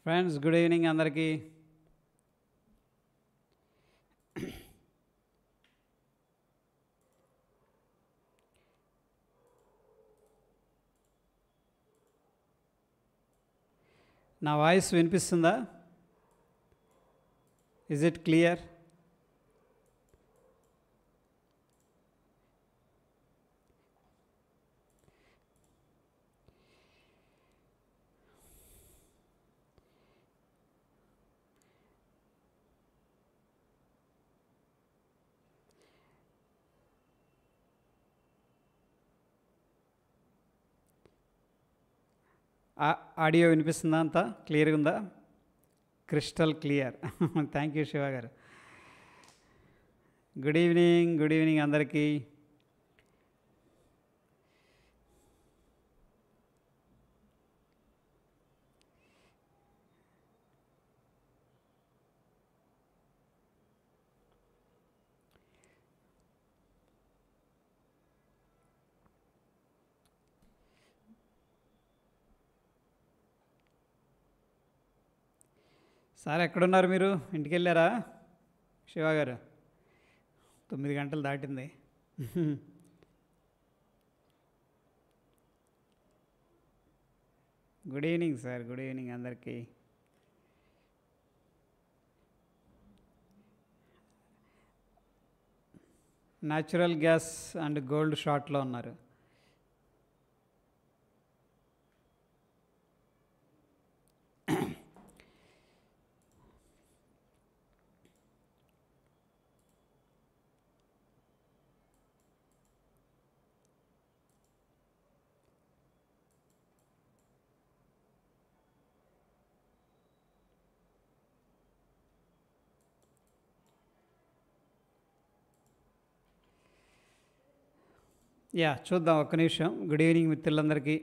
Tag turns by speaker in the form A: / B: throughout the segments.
A: Friends good evening అందరికీ. నా voice వినిపిస్తుందా? Is it clear? ఆడియో వినిపిస్తుందా? అంతా క్లియర్గా ఉందా? Crystal clear. Thank you Shiva గారు. గుడ్ ఈవినింగ్ అందరికీ. సార్ ఎక్కడున్నారు మీరు? ఇంటికి వెళ్ళారా శివ గారు? 9 గంటలు దాటింది. Good evening sir, good evening అందరికీ. న్యాచురల్ గ్యాస్ అండ్ గోల్డ్ షార్ట్లో ఉన్నారు. చూద్దాం, ఒక్క నిమిషం. గుడ్ ఈవినింగ్ మిత్రులందరికీ.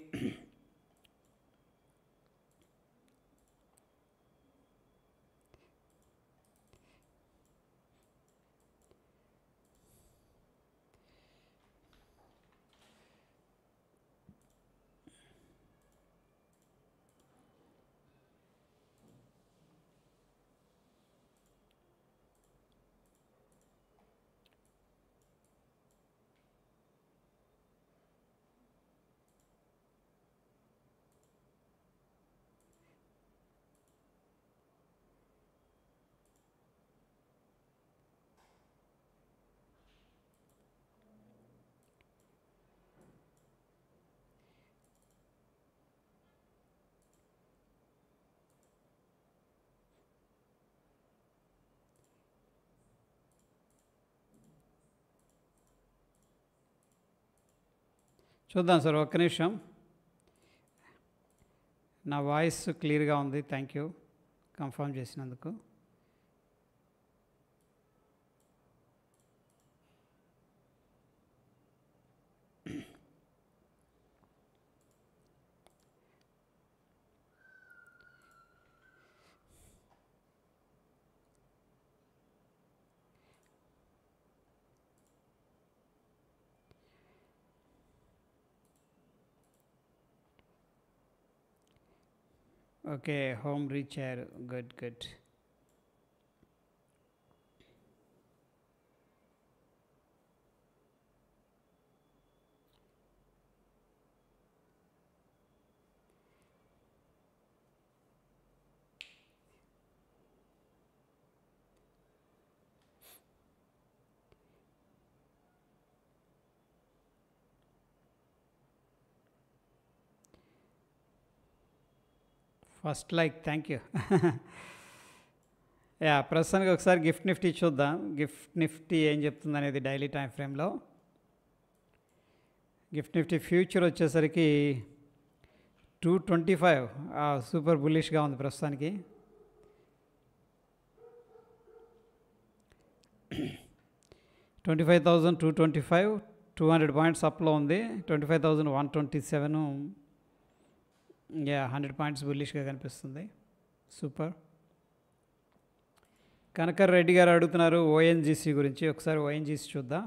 A: చూద్దాం సార్, ఒక్క నిమిషం. నా వాయిస్ క్లియర్గా ఉంది. థ్యాంక్ యూ కన్ఫర్మ్ చేసినందుకు. ఓకే, హోమ్ రీచ్ అయ్యారు. Good. First like, thank you. ప్రస్తుతానికి ఒకసారి గిఫ్ట్ నిఫ్టీ చూద్దాం. గిఫ్ట్ నిఫ్టీ ఏం చెప్తుంది అనేది డైలీ టైం ఫ్రేమ్లో. గిఫ్ట్ నిఫ్టీ ఫ్యూచర్ వచ్చేసరికి 225 సూపర్ బుల్లిష్గా ఉంది ప్రస్తుతానికి. $25,225, 200 పాయింట్స్ అప్లో ఉంది. 25,127, 100 పాయింట్స్ బుల్లిష్గా కనిపిస్తుంది. సూపర్. కనకర్ రెడ్డి గారు అడుగుతున్నారు ఓఎన్జీసీ గురించి. ఒకసారి ఓఎన్జీసీ చూద్దాం.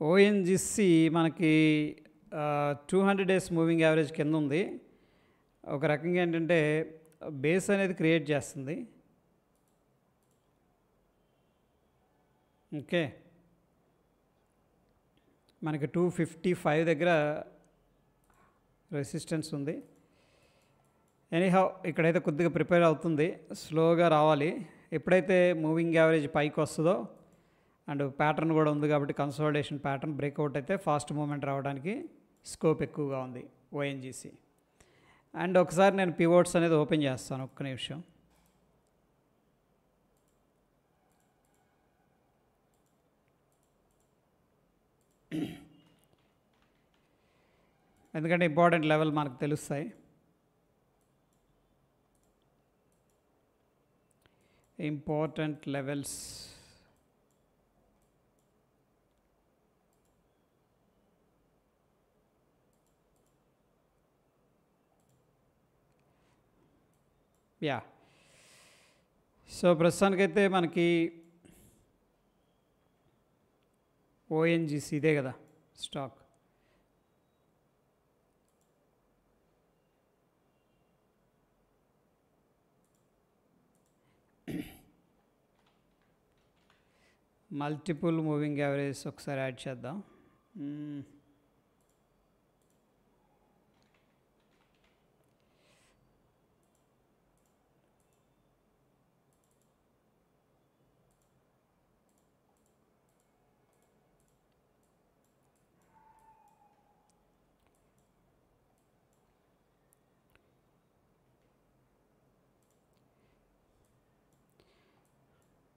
A: ఓఎన్జిసి మనకి 200 డేస్ మూవింగ్ యావరేజ్ కింద ఉంది. ఒక రకంగా ఏంటంటే బేస్ అనేది క్రియేట్ చేస్తుంది. ఓకే, మనకి 255 దగ్గర రెసిస్టెన్స్ ఉంది. ఎనీహౌ ఇక్కడైతే కొద్దిగా ప్రిపేర్ అవుతుంది, స్లోగా రావాలి. ఎప్పుడైతే మూవింగ్ యావరేజ్ పైకి వస్తుందో అండ్ ప్యాటర్న్ కూడా ఉంది కాబట్టి కన్సాలిడేషన్ ప్యాటర్న్ బ్రేక్అవుట్ అయితే ఫాస్ట్ మూమెంట్ రావడానికి స్కోప్ ఎక్కువగా ఉంది ఓఎన్జిసి. అండ్ ఒకసారి నేను పివోట్స్ అనేది ఓపెన్ చేస్తాను, ఒక్క నిమిషం. ఎందుకంటే ఇంపార్టెంట్ లెవెల్ మనకు తెలుస్తాయి. Important levels yeah. సో ప్రస్తుతానికైతే మనకి ఓఎన్జిసి ఇదే కదా స్టాక్. మల్టిపుల్ మూవింగ్ యావరేజ్ ఒకసారి యాడ్ చేద్దాం.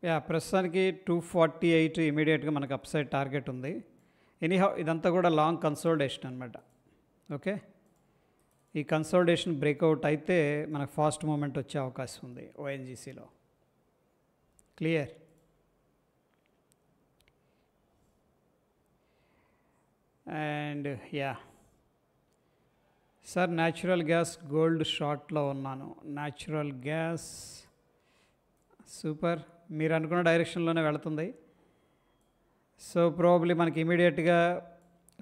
A: యా, ప్రస్తుతానికి 248 ఇమీడియట్గా మనకు అప్సైడ్ టార్గెట్ ఉంది. ఎనీహౌ ఇదంతా కూడా లాంగ్ కన్సోలిడేషన్ అనమాట. ఓకే, ఈ కన్సోలిడేషన్ బ్రేక్అవుట్ అయితే మనకు ఫాస్ట్ మూమెంట్ వచ్చే అవకాశం ఉంది ఓఎన్జిసిలో. Clear? And ya sir, natural gas gold షార్ట్లో ఉన్నాను. న్యాచురల్ గ్యాస్ సూపర్, మీరు అనుకున్న డైరెక్షన్లోనే వెళుతుంది. సో ప్రాబబ్లీ మనకి ఇమీడియట్గా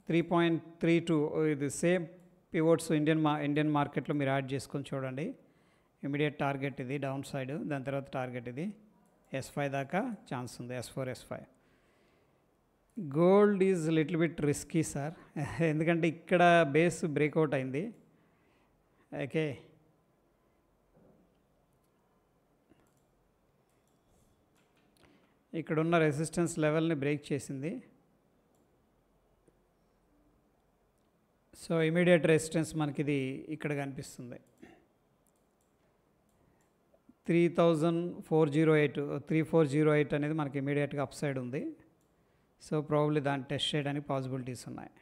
A: 3.32 ఇది సేమ్ పివోట్స్ ఇండియన్ మార్కెట్లో మీరు యాడ్ చేసుకొని చూడండి. ఇమీడియట్ టార్గెట్ ఇది డౌన్ సైడ్, దాని తర్వాత టార్గెట్ ఇది S5 దాకా ఛాన్స్ ఉంది, S4 S5. Gold is little bit risky sir, ఎందుకంటే ఇక్కడ బేస్ బ్రేక్అవుట్ అయింది. ఓకే, ఇక్కడున్న రెసిస్టెన్స్ లెవెల్ని బ్రేక్ చేసింది. సో ఇమీడియట్ రెసిస్టెన్స్ మనకి ఇది ఇక్కడ కనిపిస్తుంది, 3408 అనేది మనకి ఇమీడియట్గా అప్ సైడ్ ఉంది. సో ప్రాబ్లీ దాన్ని టెస్ట్ చేయడానికి పాసిబిలిటీస్ ఉన్నాయి.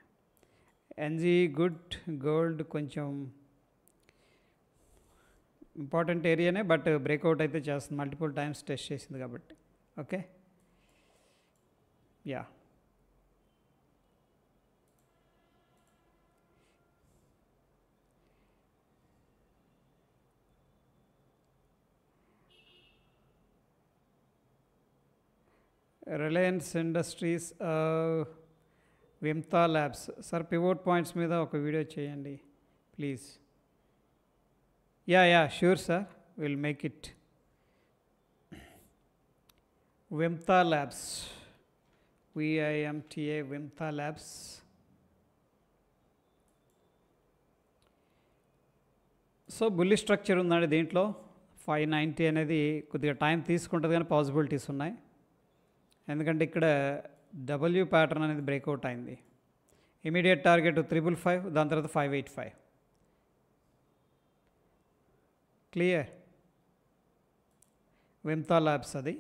A: ఎన్జీ గుడ్, గోల్డ్ కొంచెం ఇంపార్టెంట్ ఏరియానే, బట్ బ్రేక్అవుట్ అయితే చేస్తుంది, మల్టిపుల్ టైమ్స్ టెస్ట్ చేసింది కాబట్టి. Okay, ya. Reliance Industries, Vimta labs. Sir pivot points మీద ఒక వీడియో చేయండి please. Ya sure sir, will make it. Vimta labs, VIMTA Vimta labs. So బుల్లి స్ట్రక్చర్ ఉందండి దీంట్లో. 590 అనేది కొద్దిగా టైం తీసుకుంటుంది కానీ పాసిబిలిటీస్ ఉన్నాయి, ఎందుకంటే ఇక్కడ W ప్యాటర్న్ అనేది బ్రేక్అవుట్ అయింది. ఇమీడియట్ టార్గెట్ 555, దాని తర్వాత 585. క్లియర్? విమ్తా ల్యాబ్స్ అది.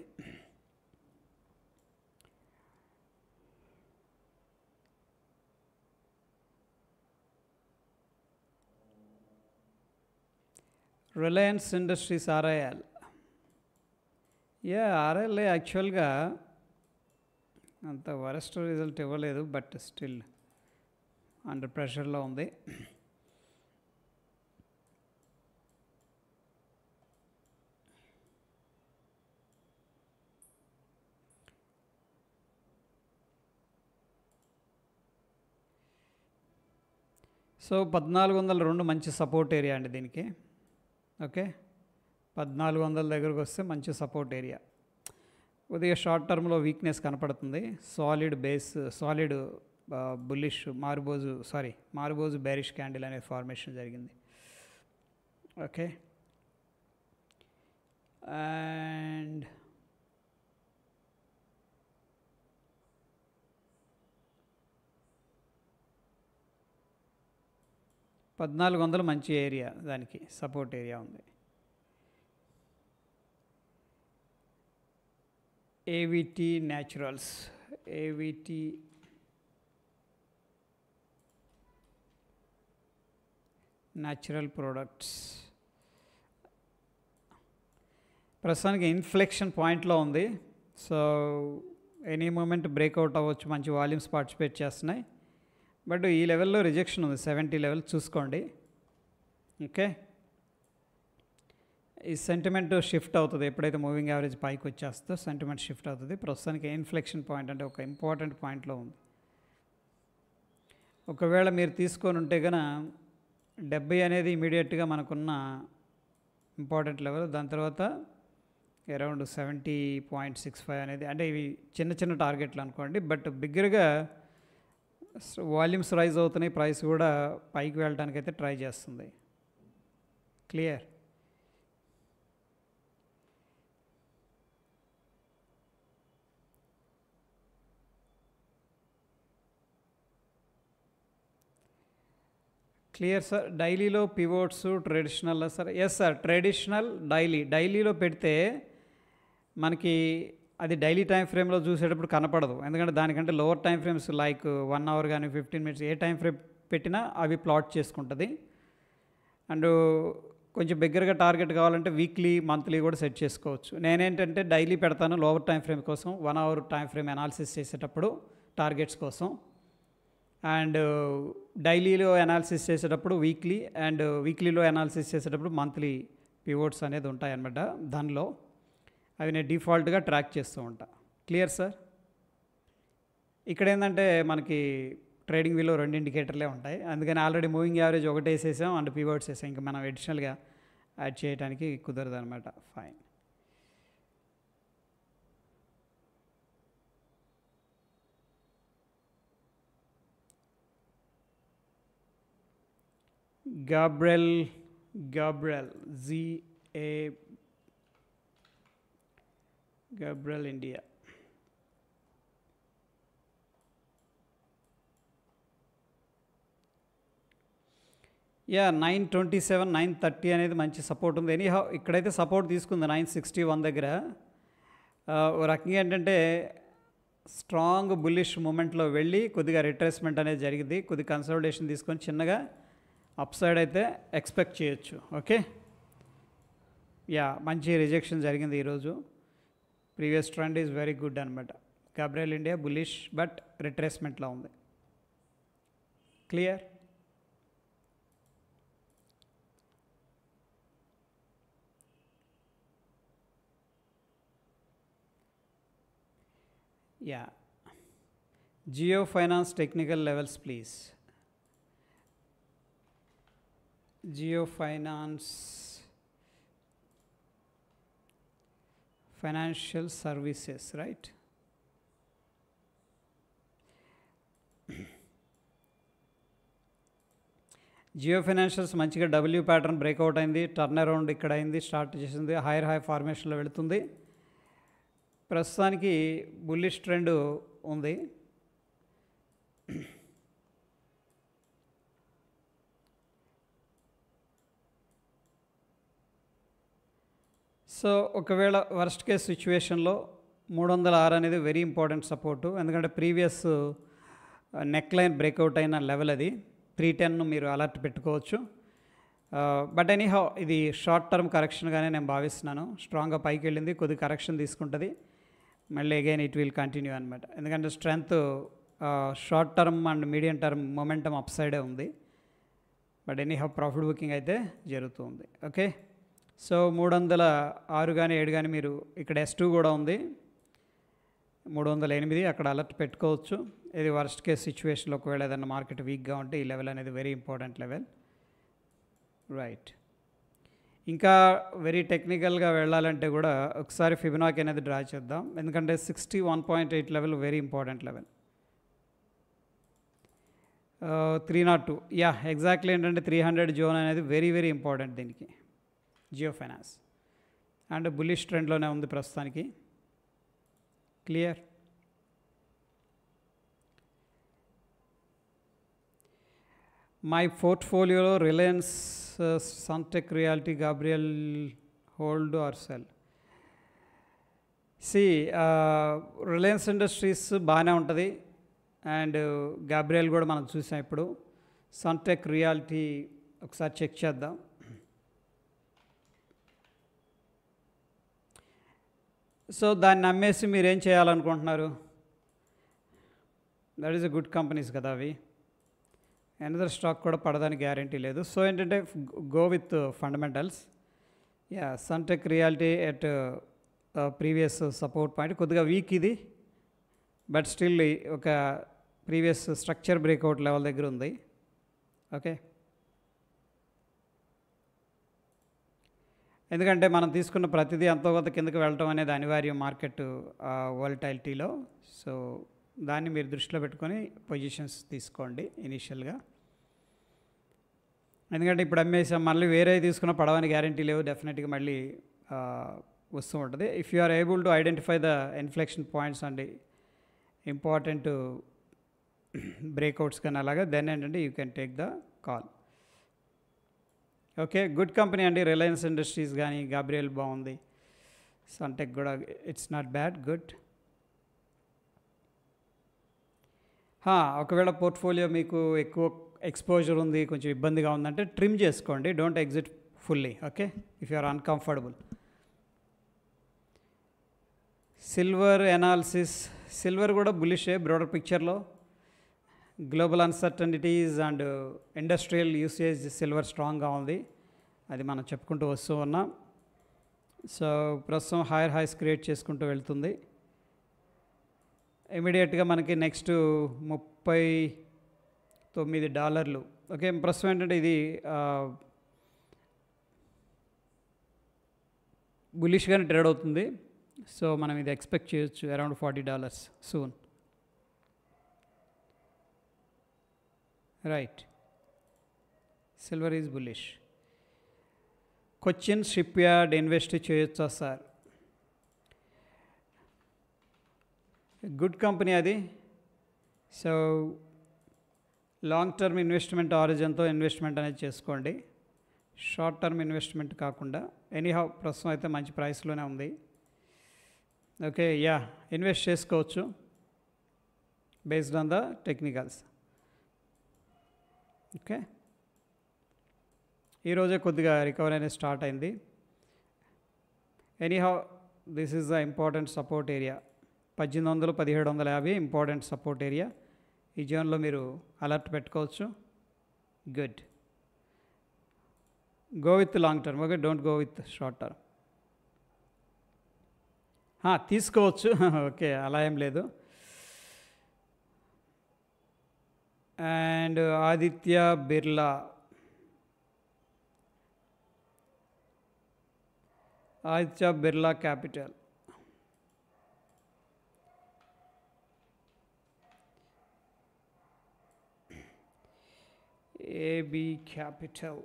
A: Reliance industries RIL. RIL యాక్చువల్గా అంత వరస్ట్ రిజల్ట్ ఇవ్వలేదు, బట్ స్టిల్ అండర్ ప్రెషర్లో ఉంది. సో 1402 మంచి సపోర్ట్ ఏరియా అండి దీనికి. ఓకే, 1400 దగ్గరకు వస్తే మంచి సపోర్ట్ ఏరియా. కొద్దిగా షార్ట్ టర్మ్లో వీక్నెస్ కనపడుతుంది. Solid base, solid bullish మారుబోజు bearish candle అనే ఫార్మేషన్ జరిగింది. ఓకే, అండ్ $1400 మంచి ఏరియా, దానికి సపోర్ట్ ఏరియా ఉంది. ఏవిటి న్యాచురల్స్, ఏవిటి న్యాచురల్ ప్రోడక్ట్స్ ప్రస్తుతానికి ఇన్ఫ్లెక్షన్ పాయింట్లో ఉంది. సో ఎనీ మూమెంట్ బ్రేక్అవుట్ అవ్వచ్చు, మంచి వాల్యూమ్స్ పార్టిసిపేట్ చేస్తున్నాయి. బట్ ఈ లెవెల్లో రిజెక్షన్ ఉంది, 70 లెవెల్ చూసుకోండి. ఓకే, ఈ సెంటిమెంట్ షిఫ్ట్ అవుతుంది ఎప్పుడైతే మూవింగ్ యావరేజ్ పైకి వచ్చేస్తుందో సెంటిమెంట్ షిఫ్ట్ అవుతుంది. ప్రస్తుతానికి ఇన్ఫ్లెక్షన్ పాయింట్ అంటే ఒక ఇంపార్టెంట్ పాయింట్లో ఉంది. ఒకవేళ మీరు తీసుకొని ఉంటే కనుక 70 అనేది ఇమీడియట్గా మనకున్న ఇంపార్టెంట్ లెవెల్. దాని తర్వాత అరౌండ్ 70.65 అనేది, అంటే ఇవి చిన్న చిన్న టార్గెట్లు అనుకోండి. బట్ బిగ్గరగా వాల్యూమ్స్ రైజ్ అవుతున్నాయి, ప్రైస్ కూడా పైకి వెళ్ళడానికి అయితే ట్రై చేస్తుంది. క్లియర్? Clear sir. డైలీలో pivots traditional sir? Yes sir, traditional డైలీలో పెడితే మనకి అది డైలీ టైం ఫ్రేమ్లో చూసేటప్పుడు కనపడదు. ఎందుకంటే దానికంటే lower time frames like 1 hour కానీ 15 మినిట్స్ ఏ టైం ఫ్రేమ్ పెట్టినా అవి ప్లాట్ చేసుకుంటుంది. అండ్ కొంచెం బిగ్గరగా టార్గెట్ కావాలంటే వీక్లీ మంత్లీ కూడా సెట్ చేసుకోవచ్చు. నేనేంటంటే డైలీ పెడతాను లోవర్ టైం ఫ్రేమ్ కోసం, 1 అవర్ టైం ఫ్రేమ్ అనాలిసిస్ చేసేటప్పుడు టార్గెట్స్ కోసం. అండ్ డైలీలో అనాలిసిస్ చేసేటప్పుడు వీక్లీ, అండ్ వీక్లీలో అనాలిసిస్ చేసేటప్పుడు మంత్లీ పివోట్స్ అనేది ఉంటాయన్నమాట. దానిలో అవి నేను డిఫాల్ట్గా ట్రాక్ చేస్తూ ఉంటా. Clear sir? ఇక్కడ ఏంటంటే మనకి ట్రేడింగ్ వ్యూలో 2 ఇండికేటర్లే ఉంటాయి. అందుకని ఆల్రెడీ మూవింగ్ యావరేజ్ ఒకటి వేసేసాం అండ్ పివోట్స్ వేసాం. ఇంకా మనం అడిషనల్గా యాడ్ చేయడానికి కుదరదు అనమాట. Fine. Gabriel Gabriel India. Yeah 927 930 అనేది మంచి సపోర్ట్ ఉంది. ఎనీహౌ ఇక్కడైతే సపోర్ట్ తీసుకుంది 961 దగ్గర. ఓ రకంగా ఏంటంటే స్ట్రాంగ్ బుల్లిష్ మూమెంట్లో వెళ్ళి కొద్దిగా రిట్రేస్మెంట్ అనేది జరిగింది. కొద్దిగా కన్సల్టేషన్ తీసుకొని చిన్నగా అప్ సైడ్ అయితే ఎక్స్పెక్ట్ చేయొచ్చు. ఓకే, యా మంచి రిజెక్షన్ జరిగింది ఈరోజు. Previous trend is very good అనమాట. గాబ్రియల్ ఇండియా బుల్లిష్ బట్ రిట్రేస్మెంట్లో ఉంది. Clear? Ya, Jio finance technical levels please. Jio finance financial services, right? Jio financials మంచిగా డబ్ల్యూ ప్యాటర్న్ బ్రేక్అవుట్ అయింది, టర్న్ అరౌండ్ ఇక్కడ అయింది, స్టార్ట్ చేసింది, హైయర్ హై ఫార్మేషన్లో వెళుతుంది. ప్రస్తుతానికి బుల్లిష్ ట్రెండ్ ఉంది. సో ఒకవేళ వర్స్ట్ కేస్ సిచ్యువేషన్లో 306 అనేది వెరీ ఇంపార్టెంట్ సపోర్టు. ఎందుకంటే ప్రీవియస్ నెక్ లైన్ బ్రేక్అవుట్ అయిన లెవెల్ అది. 310 మీరు అలర్ట్ పెట్టుకోవచ్చు. బట్ ఎనీహౌ ఇది షార్ట్ టర్మ్ కరెక్షన్గానే నేను భావిస్తున్నాను. స్ట్రాంగ్గా పైకి వెళ్ళింది, కొద్ది కరెక్షన్ తీసుకుంటుంది, మళ్ళీ అగైన్ ఇట్ విల్ కంటిన్యూ అనమాట. ఎందుకంటే strength short term and medium term momentum up సైడే ఉంది. బట్ ఎనీహౌ ప్రాఫిట్ బుకింగ్ అయితే జరుగుతుంది. ఓకే, సో 306 కానీ 7 కానీ మీరు ఇక్కడ S2 కూడా ఉంది, 308 అక్కడ అలర్ట్ పెట్టుకోవచ్చు. ఇది వర్స్ట్ కేస్ సిచ్యువేషన్లో ఒకవేళ ఏదైనా మార్కెట్ వీక్గా ఉంటే ఈ లెవెల్ అనేది వెరీ ఇంపార్టెంట్ లెవెల్. రైట్, ఇంకా వెరీ టెక్నికల్గా వెళ్ళాలంటే కూడా ఒకసారి ఫిబొనాకీ అనేది డ్రా చేద్దాం, ఎందుకంటే 61.8 level very important level. 302, ya exactly ఏంటంటే 300 జోన్ అనేది వెరీ వెరీ ఇంపార్టెంట్ దీనికి. జియో ఫైనాన్స్ అండ్ బుల్లిష్ ట్రెండ్లోనే ఉంది ప్రస్తుతానికి. క్లియర్. మై పోర్ట్ఫోలియోలో Reliance, Sunteck Realty, Gabriel hold or sell. Reliance Industries బాగానే ఉంటుంది అండ్ గాబ్రియల్ కూడా మనం చూసాం. ఇప్పుడు సన్టెక్ రియాలిటీ ఒకసారి చెక్ చేద్దాం. సో దాన్ని నమ్మేసి మీరేం చేయాలనుకుంటున్నారు? That is a good companies కదా అవి. ఎనదర్ స్టాక్ కూడా పడడానికి గ్యారంటీ లేదు. సో ఏంటంటే go with fundamentals. Ya, Sunteck realty at previous support point కొద్దిగా వీక్ ఇది, బట్ స్టిల్ ఒక ప్రీవియస్ స్ట్రక్చర్ బ్రేక్అవుట్ లెవెల్ దగ్గర ఉంది. ఓకే, ఎందుకంటే మనం తీసుకున్న ప్రతిదీ ఎంతో కొంత కిందకి వెళ్ళటం అనేది అనివార్యం మార్కెట్ వాలటైలిటీలో. సో దాన్ని మీరు దృష్టిలో పెట్టుకొని పొజిషన్స్ తీసుకోండి ఇనీషియల్గా, ఎందుకంటే ఇప్పుడు అమ్మేసాం మళ్ళీ వేరే తీసుకున్న పడవని గ్యారంటీ లేవు, డెఫినెట్గా మళ్ళీ వస్తూ ఉంటుంది. If you are able to identify the inflection points అండి, ఇంపార్టెంట్ బ్రేక్అవుట్స్ కానీ అలాగా, దెన్ ఏంటంటే you can take the call. Okay, good company అండి. రిలయన్స్ ఇండస్ట్రీస్ కానీ గాబ్రియల్ బాగుంది, సన్టెక్ కూడా ఇట్స్ నాట్ బ్యాడ్, గుడ్. ఒకవేళ పోర్ట్ఫోలియో మీకు ఎక్కువ ఎక్స్పోజర్ ఉంది, కొంచెం ఇబ్బందిగా ఉందంటే ట్రిమ్ చేసుకోండి, don't exit fully. Okay, if you are uncomfortable. Silver analysis, silver కూడా బులిషే బ్రోడర్ పిక్చర్లో. Global uncertainties and industrial usage silver స్ట్రాంగ్గా ఉంది, అది మనం చెప్పుకుంటూ వస్తూ ఉన్నాం. సో ప్రస్తుతం హైయర్ హైస్ క్రియేట్ చేసుకుంటూ వెళ్తుంది. ఇమీడియట్గా మనకి నెక్స్ట్ $39. ఓకే, ప్రస్తుతం ఏంటంటే ఇది బులిష్గానే ట్రేడ్ అవుతుంది. సో మనం ఇది ఎక్స్పెక్ట్ చేయొచ్చు around $40 soon. Right, silver is bullish. Cochin ship yard invest చేయొచ్చా సార్? గుడ్ కంపెనీ అది. సో లాంగ్ టర్మ్ ఇన్వెస్ట్మెంట్ ఆరిజిన్తో ఇన్వెస్ట్మెంట్ అనేది చేసుకోండి, షార్ట్ టర్మ్ ఇన్వెస్ట్మెంట్ కాకుండా. ఎనీహౌ ప్రస్తుతం అయితే మంచి ప్రైస్లోనే ఉంది. ఓకే, యా ఇన్వెస్ట్ చేసుకోవచ్చు based on the technicals. Okay, ఈరోజే కొద్దిగా రికవరీ అనేది స్టార్ట్ అయింది. Anyhow this is the important support area. 1800-1750 important support area. ఈ జోన్లో మీరు అలర్ట్ పెట్టుకోవచ్చు. Good, go with long term. Okay, don't go with short term. తీసుకోవచ్చు, ఓకే అలా ఏం లేదు. And Aditya Birla, Aditya Birla capital. AB capital,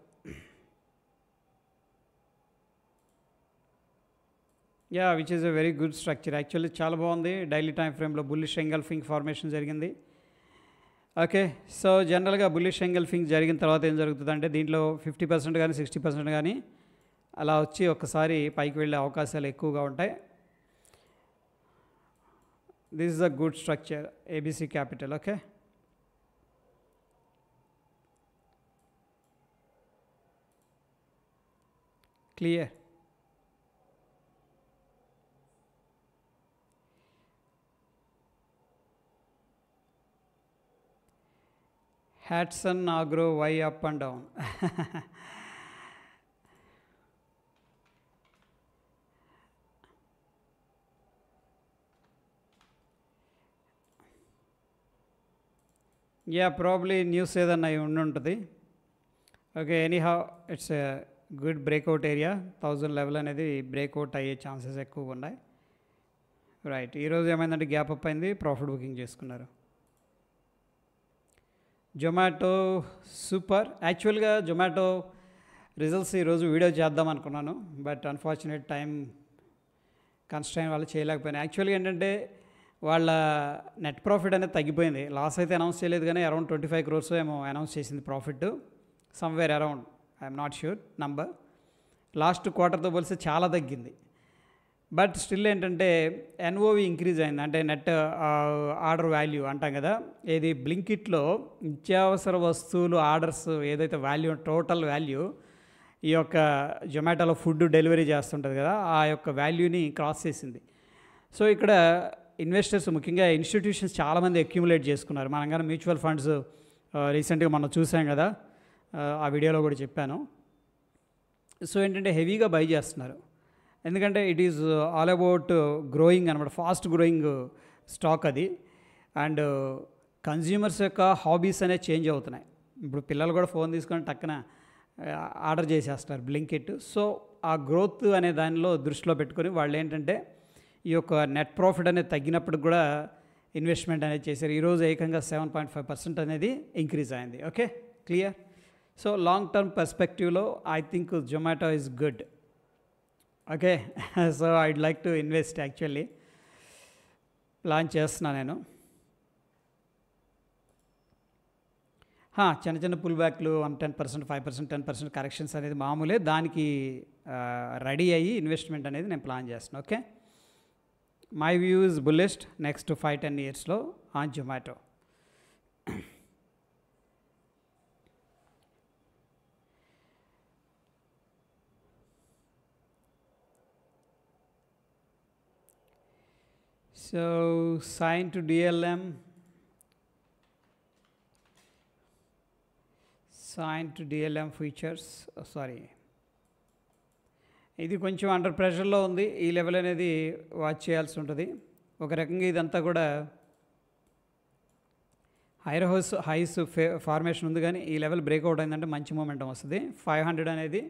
A: ya which is a very good structure. Actually చాలా బాగుంది. డైలీ టైం ఫ్రేమ్లో బుల్లిష్ ఎంగల్ఫింగ్ ఫార్మేషన్ జరిగింది. ఓకే, సో జనరల్గా bullish engulfing జరిగిన తర్వాత ఏం జరుగుతుందంటే దీంట్లో 50% కానీ 60% కానీ అలా వచ్చి ఒక్కసారి పైకి వెళ్ళే అవకాశాలు ఎక్కువగా ఉంటాయి. This is a good structure, ABC capital. Okay, clear. Hatsun Agro, why up and down? Ya probably news ఏదన్నా అయి ఉండుంటుంది. Okay, anyhow it's a good breakout area. 1000 level అనేది బ్రేక్అవుట్ అయ్యే ఛాన్సెస్ ఎక్కువగా ఉన్నాయి. రైట్, ఈరోజు ఏమైందంటే గ్యాప్ అప్ అయింది, ప్రాఫిట్ బుకింగ్ చేసుకున్నారు. జొమాటో సూపర్. యాక్చువల్గా జొమాటో రిజల్ట్స్ ఈరోజు వీడియో చేద్దాం అనుకున్నాను, బట్ అన్ఫార్చునేట్ టైం కన్స్ట్రైన్ వల్ల చేయలేకపోయినా. యాక్చువల్గా ఏంటంటే వాళ్ళ నెట్ ప్రాఫిట్ అనేది తగ్గిపోయింది. లాస్ అయితే అనౌన్స్ చేయలేదు, కానీ అరౌండ్ 25 crores ఏమో అనౌన్స్ చేసింది profit, somewhere around, I'm not sure number. Last క్వార్టర్తో పోలిస్తే చాలా తగ్గింది. బట్ స్టిల్ ఏంటంటే ఎన్ఓవి ఇంక్రీజ్ అయింది, అంటే నెట్ ఆర్డర్ వాల్యూ అంటాం కదా. ఏది బ్లింకిట్లో నిత్యావసర వస్తువులు ఆర్డర్స్ ఏదైతే వాల్యూ, టోటల్ వాల్యూ ఈ యొక్క జొమాటోలో ఫుడ్ డెలివరీ చేస్తుంటుంది కదా, ఆ యొక్క వాల్యూని క్రాస్ చేసింది. సో ఇక్కడ ఇన్వెస్టర్స్, ముఖ్యంగా ఇన్స్టిట్యూషన్స్ చాలామంది అక్యుములేట్ చేసుకున్నారు. మనం కానీ మ్యూచువల్ ఫండ్స్ రీసెంట్గా మనం చూసాం కదా, ఆ వీడియోలో కూడా చెప్పాను. సో ఏంటంటే హెవీగా బై చేస్తున్నారు, ఎందుకంటే it is all about growing అనమాట, ఫాస్ట్ గ్రోయింగ్ స్టాక్ అది. అండ్ కన్జ్యూమర్స్ యొక్క హాబీస్ అనేవి చేంజ్ అవుతున్నాయి. ఇప్పుడు పిల్లలు కూడా ఫోన్ తీసుకొని టక్కున ఆర్డర్ చేసేస్తారు బ్లింకిట్. సో ఆ గ్రోత్ అనే దానిలో దృష్టిలో పెట్టుకొని వాళ్ళు ఏంటంటే ఈ యొక్క నెట్ ప్రాఫిట్ అనేది తగ్గినప్పుడు కూడా ఇన్వెస్ట్మెంట్ అనేది చేశారు. ఈరోజు ఏకంగా 7.5% అనేది ఇంక్రీజ్ అయింది. Okay, clear. So long term పర్స్పెక్టివ్లో I think Zomato is good. Okay, so I'd like to invest. Actually plan చేస్తున్నా నేను. చిన్న చిన్న పుల్ బ్యాక్లు 10%, 5%, 10% కరెక్షన్స్ అనేది మామూలే. దానికి రెడీ అయ్యి ఇన్వెస్ట్మెంట్ అనేది నేను ప్లాన్ చేస్తున్నాను. Okay, my view is bullish next 5-10 yearsలో on Zomato. So sign to DLM, sign to DLM features, sorry, ఇది కొంచెం అండర్ ప్రెషర్లో ఉంది. ఈ లెవెల్ అనేది వాచ్ చేయాల్సి ఉంటుంది. ఒక రకంగా ఇదంతా కూడా హైస్ ఫార్మేషన్ ఉంది, కానీ ఈ లెవెల్ బ్రేక్అవుట్ అయిందంటే మంచి మూమెంటం వస్తుంది. 500 అనేది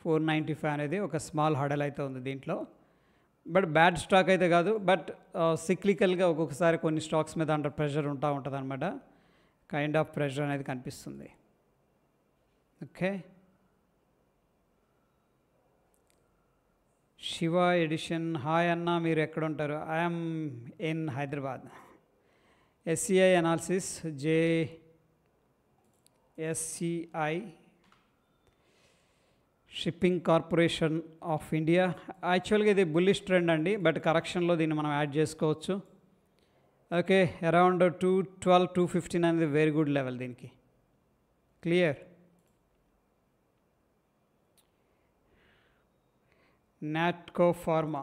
A: 495 అనేది ఒక స్మాల్ హడల్ అయితే ఉంది దీంట్లో. బట్ బ్యాడ్ స్టాక్ అయితే కాదు, బట్ సిక్లికల్గా ఒక్కొక్కసారి కొన్ని స్టాక్స్ మీద అండర్ ప్రెషర్ ఉంటుంది అనమాట. కైండ్ ఆఫ్ ప్రెషర్ అనేది కనిపిస్తుంది. ఓకే, శివ ఎడిషన్, హాయ్ అన్న, మీరు ఎక్కడ ఉంటారు? I'm in Hyderabad. SCI analysis, JSCI shipping corporation of India. యాక్చువల్గా ఇది బుల్లిష్ ట్రెండ్ అండి, బట్ కరెక్షన్లో దీన్ని మనం యాడ్ చేసుకోవచ్చు. ఓకే, అరౌండ్ 212, 215 అనేది వెరీ గుడ్ లెవెల్ దీనికి. క్లియర్. నాట్కో ఫార్మా,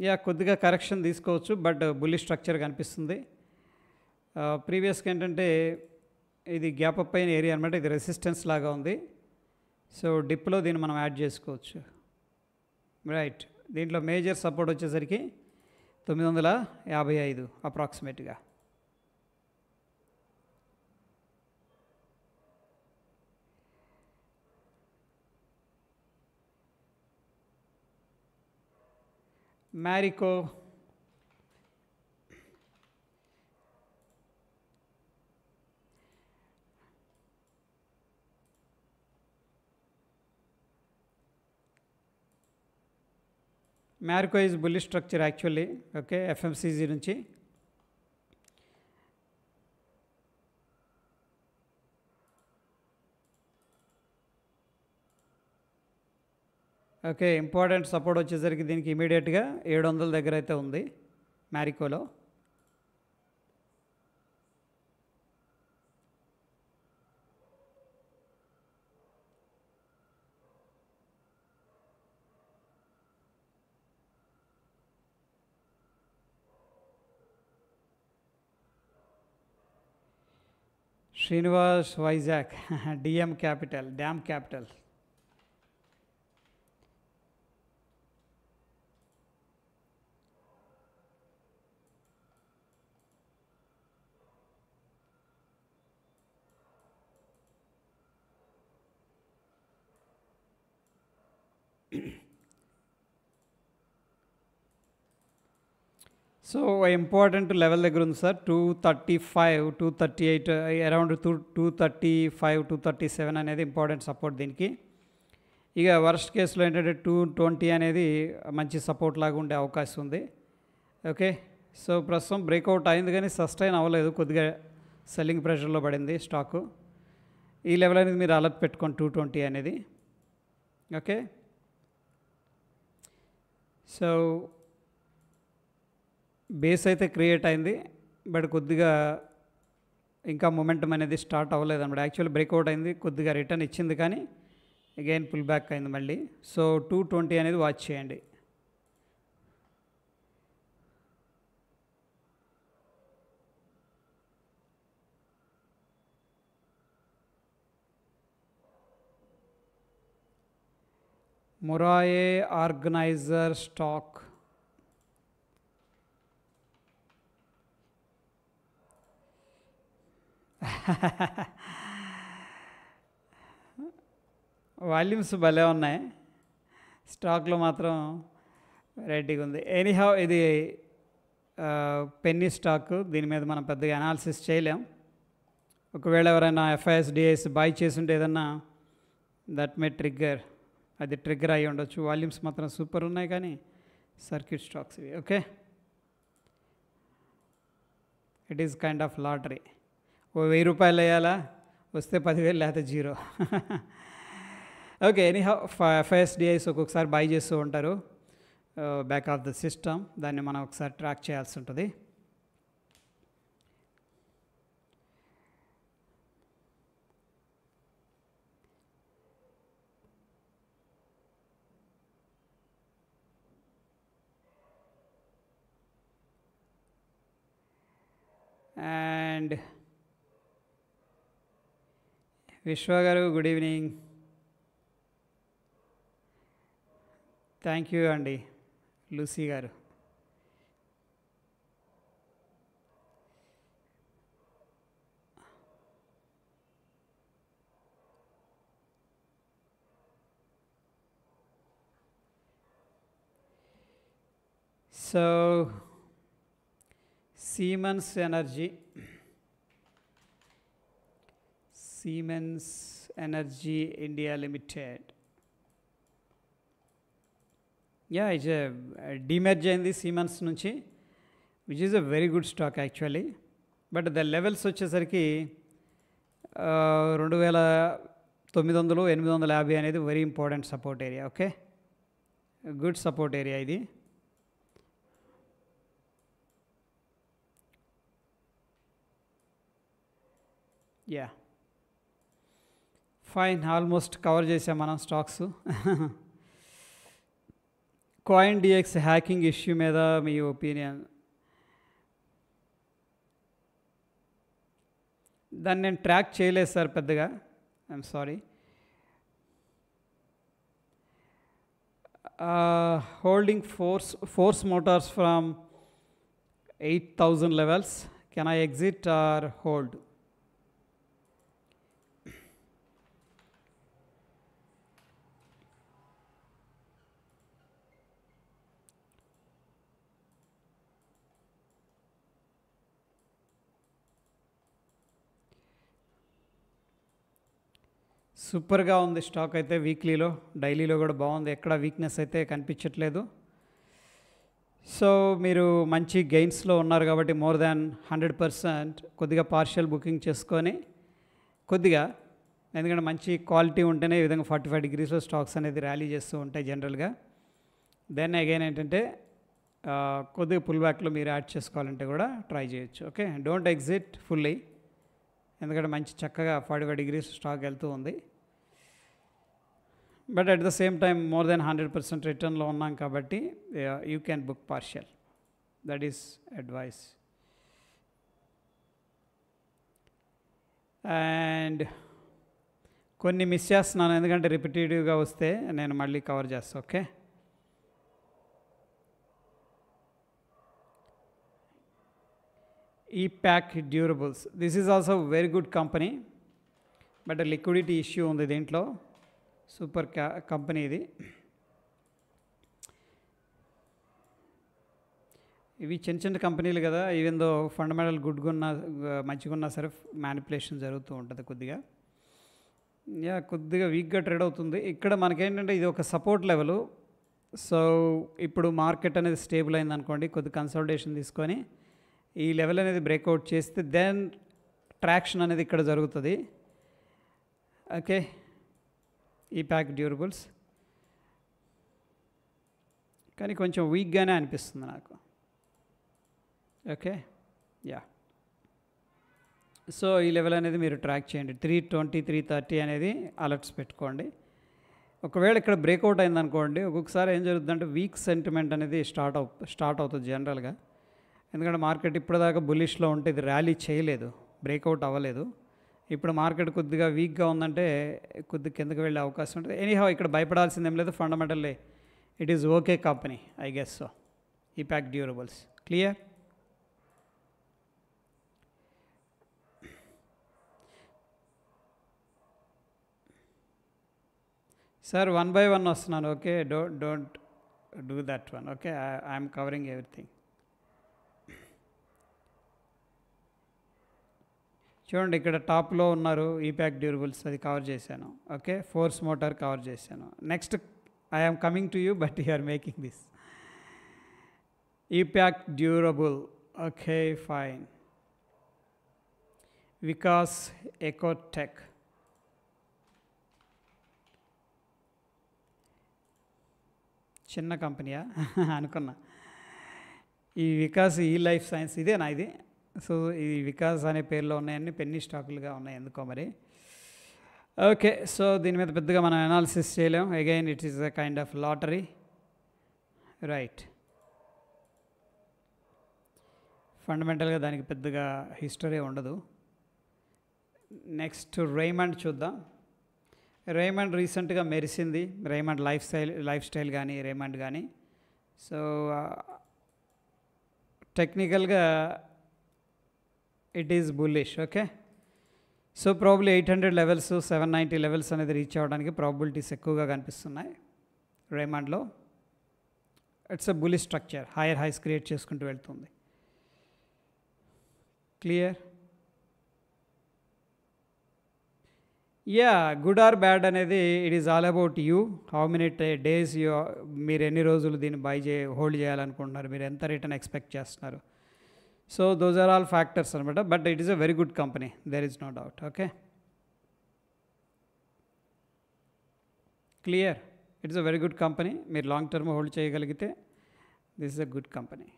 A: యా కొద్దిగా కరెక్షన్ తీసుకోవచ్చు, బట్ బుల్లిష్ స్ట్రక్చర్ కనిపిస్తుంది. ప్రీవియస్గా ఏంటంటే ఇది గ్యాప్ అప్ అయిన ఏరియా అనమాట, ఇది రెసిస్టెన్స్ లాగా ఉంది. సో డిప్లో దీన్ని మనం యాడ్ చేసుకోవచ్చు. రైట్, దీంట్లో మేజర్ సపోర్ట్ వచ్చేసరికి 955 అప్రాక్సిమేట్గా. Marico, Marico is bullish structure actually. Okay, FMCG నుంచి. ఓకే, ఇంపార్టెంట్ సపోర్ట్ వచ్చేసరికి దీనికి ఇమీడియట్గా 700 దగ్గర అయితే ఉంది మ్యారికోలో. Srinivas Vizag, dam capital. So important level దగ్గర ఉంది సార్ 235 238 అరౌండ్ 235 237 అనేది ఇంపార్టెంట్ సపోర్ట్ దీనికి. ఇక వర్స్ట్ కేసులో ఏంటంటే 220 అనేది మంచి సపోర్ట్ లాగా ఉండే అవకాశం ఉంది. ఓకే, సో ప్రస్తుతం బ్రేక్అవుట్ అయింది కానీ సస్టైన్ అవ్వలేదు, కొద్దిగా సెల్లింగ్ ప్రెషర్లో పడింది స్టాకు. ఈ లెవెల్ అనేది మీరు అలర్ట్ పెట్టుకోండి 220 అనేది. ఓకే, సో బేస్ అయితే క్రియేట్ అయింది బట్ కొద్దిగా ఇంకా మొమెంటం అనేది స్టార్ట్ అవ్వలేదు అన్నమాట. యాక్చువల్లీ బ్రేక్అవుట్ అయింది, కొద్దిగా రిటర్న్ ఇచ్చింది కానీ అగైన్ పుల్ బ్యాక్ అయింది మళ్ళీ. సో 220 అనేది వాచ్ చేయండి. మొరాయే ఆర్గనైజర్ స్టాక్ వాల్యూమ్స్ భలే ఉన్నాయి, స్టాక్లో మాత్రం వెరైటీగా ఉంది. ఎనీహౌ ఇది పెన్నీ స్టాక్, దీని మీద మనం పెద్దగా అనాలిసిస్ చేయలేం. ఒకవేళ ఎవరైనా FISDIs బై చేస్తుంటే ఏదన్నా దట్ మే ట్రిగ్గర్, అది ట్రిగ్గర్ అయ్యి ఉండొచ్చు. వాల్యూమ్స్ మాత్రం సూపర్ ఉన్నాయి కానీ సర్క్యూట్ స్టాక్స్ ఇవి. Okay, it is kind of lottery. ఓ 1000 రూపాయలు వేయాలా, వస్తే 10,000 లేకపోతే 0. ఓకే, ఎనీహౌ FISDIs ఒక్కొక్కసారి బై చేస్తూ ఉంటారు బ్యాక్ ఆఫ్ ద సిస్టమ్, దాన్ని మనం ఒకసారి ట్రాక్ చేయాల్సి ఉంటుంది. అండ్ విశ్వ గారు గుడ్ ఈవినింగ్. థ్యాంక్ యూ అండి లూసీ గారు. So Siemens Energy India Limited. Yeah, it's a demerge అయింది సిమెన్స్ నుంచి, which is a very good stock actually. But the levels వచ్చేసరికి 2900 850 అనేది very important support area. Okay, good support area ఇది. Yeah fine, almost cover చేసాం మనం stocks. CoinDX hacking issue మీద మీ opinion? దాన్ని నేను ట్రాక్ చేయలేదు సార్ పెద్దగా, I'm sorry. Holding force Motors from 8,000 levels. Can I exit or hold? సూపర్గా ఉంది స్టాక్ అయితే, వీక్లీలో డైలీలో కూడా బాగుంది, ఎక్కడ వీక్నెస్ అయితే కనిపించట్లేదు. సో మీరు మంచి గెయిన్స్లో ఉన్నారు కాబట్టి మోర్ దాన్ 100% కొద్దిగా పార్షియల్ బుకింగ్ చేసుకొని కొద్దిగా, ఎందుకంటే మంచి క్వాలిటీ ఉంటేనే ఈ విధంగా 45 degreesలో స్టాక్స్ అనేది ర్యాలీ చేస్తూ ఉంటాయి జనరల్గా. దెన్ అగైన్ ఏంటంటే కొద్దిగా పుల్ బ్యాక్లో మీరు యాడ్ చేసుకోవాలంటే కూడా ట్రై చేయొచ్చు. ఓకే, డోంట్ ఎగ్జిట్ ఫుల్లీ, ఎందుకంటే మంచి చక్కగా 45 degrees స్టాక్ వెళ్తూ ఉంది. But at the same time more than 100% రిటర్న్లో ఉన్నాం కాబట్టి you can book partial, that is advice. And కొన్ని మిస్ చేస్తున్నాను ఎందుకంటే రిపిటేటివ్గా వస్తే నేను మళ్ళీ కవర్ చేస్తాను. Okay, Epack durables, this is also very good company, but liquidity issue ఉంది దీంట్లో. సూపర్ కంపెనీ ఇది. ఇవి చిన్న చిన్న కంపెనీలు కదా, ఈవెన్ దో ఫండమెంటల్ గుడ్గా ఉన్న మంచిగా ఉన్నా సరే మ్యానిపులేషన్ జరుగుతూ ఉంటుంది కొద్దిగా. కొద్దిగా వీక్గా ట్రేడ్ అవుతుంది. ఇక్కడ మనకేంటంటే ఇది ఒక సపోర్ట్ లెవెలు. సో ఇప్పుడు మార్కెట్ అనేది స్టేబుల్ అయింది అనుకోండి, కొద్ది కన్సల్టేషన్ తీసుకొని ఈ లెవెల్ అనేది బ్రేక్అవుట్ చేస్తే దెన్ ట్రాక్షన్ అనేది ఇక్కడ జరుగుతుంది. ఓకే, ఈ ప్యాక్ డ్యూరబుల్స్ కానీ కొంచెం వీక్గానే అనిపిస్తుంది నాకు. ఓకే, సో ఈ లెవెల్ అనేది మీరు ట్రాక్ చేయండి. 320 330 అనేది అలర్ట్స్ పెట్టుకోండి. ఒకవేళ ఇక్కడ బ్రేక్అవుట్ అయిందనుకోండి, ఒక్కొక్కసారి ఏం జరుగుతుందంటే వీక్ సెంటిమెంట్ అనేది స్టార్ట్ అవుతుంది జనరల్గా. ఎందుకంటే మార్కెట్ ఇప్పటిదాకా బుల్లిష్లో ఉంటే ఇది ర్యాలీ చేయలేదు, బ్రేక్అవుట్ అవ్వలేదు. ఇప్పుడు మార్కెట్ కొద్దిగా వీక్గా ఉందంటే కొద్దిగా కిందకి వెళ్ళే అవకాశం ఉంటుంది. ఎనీహౌ ఇక్కడ భయపడాల్సింది ఏం లేదు, fundamentally it is okay company I guess. So Epack durables clear. Sir 1 by 1 వస్తున్నాను. Okay, don't do that one. Okay, I'm covering everything. చూడండి ఇక్కడ టాప్లో ఉన్నారు ఈ ప్యాక్ డ్యూరబుల్స్, అది కవర్ చేశాను. ఓకే, ఫోర్స్ మోటార్ కవర్ చేశాను. Next I am coming to you but you are making this Epack durable. Okay fine. Vikas ecotech, చిన్న కంపెనీయా అనుకున్నా. ఈ వికాస్ ఈ లైఫ్ సైన్స్ ఇదేనా ఇది? సో ఈ వికాస్ అనే పేరులో ఉన్నాయన్నీ పెన్నీ స్టాకులుగా ఉన్నాయి ఎందుకో మరి. ఓకే, సో దీని మీద పెద్దగా మనం అనాలిసిస్ చేయలేం. Again it is a kind of lottery, right. ఫండమెంటల్గా దానికి పెద్దగా హిస్టరీ ఉండదు. నెక్స్ట్ రేమండ్ చూద్దాం. రేమండ్ రీసెంట్గా మెరిసింది. రేమండ్ లైఫ్ స్టైల్ కానీ రేమండ్ కానీ. సో టెక్నికల్గా it is bullish. Okay, so probably 800 levels 790 levels అనేది రీచ్ అవ్వడానికి ప్రాబిలిటీస్ ఎక్కువగా కనిపిస్తున్నాయి రేమండ్లో. It's a bullish structure, higher highs create చేసుకుంటూ వెళ్తుంది. క్లియర్. గుడ్ ఆర్ బ్యాడ్ అనేది it is all about you. How many days మీరు ఎన్ని రోజులు దీన్ని హోల్డ్ చేయాలనుకుంటున్నారు, మీరు ఎంత రిటర్న్ ఎక్స్పెక్ట్ చేస్తున్నారు. So those are all factors అనమాట. But it is a very good company, there is no doubt. Okay, clear. It's a very good company. మీరు లాంగ్ టర్మ్ హోల్డ్ చేయగలిగితే this is a good company.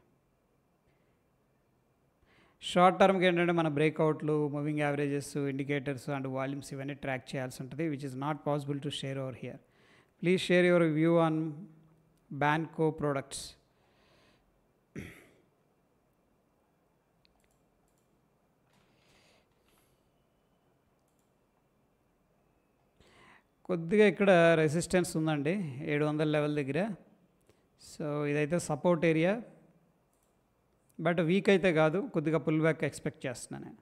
A: Short టర్మ్కి ఏంటంటే మన బ్రేక్అవుట్లు, moving averages, indicators and volumes ఇవన్నీ track చేయాల్సి ఉంటుంది, which is not possible to share over here. Please share your view on Banco products. కొద్దిగా ఇక్కడ రెసిస్టెన్స్ ఉందండి 700 లెవెల్ దగ్గర. సో ఇదైతే సపోర్ట్ ఏరియా, బట్ వీక్ అయితే కాదు, కొద్దిగా పుల్ బ్యాక్ ఎక్స్పెక్ట్ చేస్తున్నాను నేను.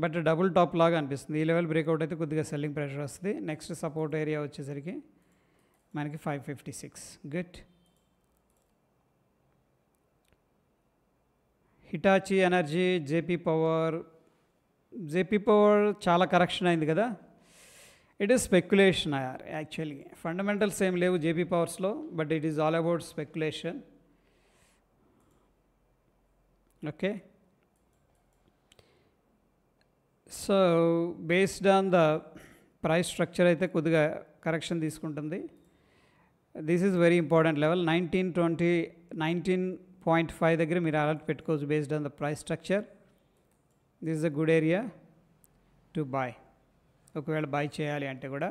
A: బట్ డబుల్ టాప్ లాగా అనిపిస్తుంది. ఈ లెవెల్ బ్రేక్అవుట్ అయితే కొద్దిగా సెల్లింగ్ ప్రెషర్ వస్తుంది. నెక్స్ట్ సపోర్ట్ ఏరియా వచ్చేసరికి మనకి 556. Good. Hitachi energy, JP power చాలా కరెక్షన్ అయింది కదా. It is speculation actually. Fundamentals ఏం లేవు జేపీ పవర్స్లో, but it is all about speculation. Okay, so based on the price structure అయితే కొద్దిగా కరెక్షన్ తీసుకుంటుంది. This is very important level 19.5 దగ్గర మీరు అలర్ట్ పెట్టుకోవచ్చు. Based on the price structure this is a good area to bye. ఒకవేళ buy చేయాలి అంటే కూడా.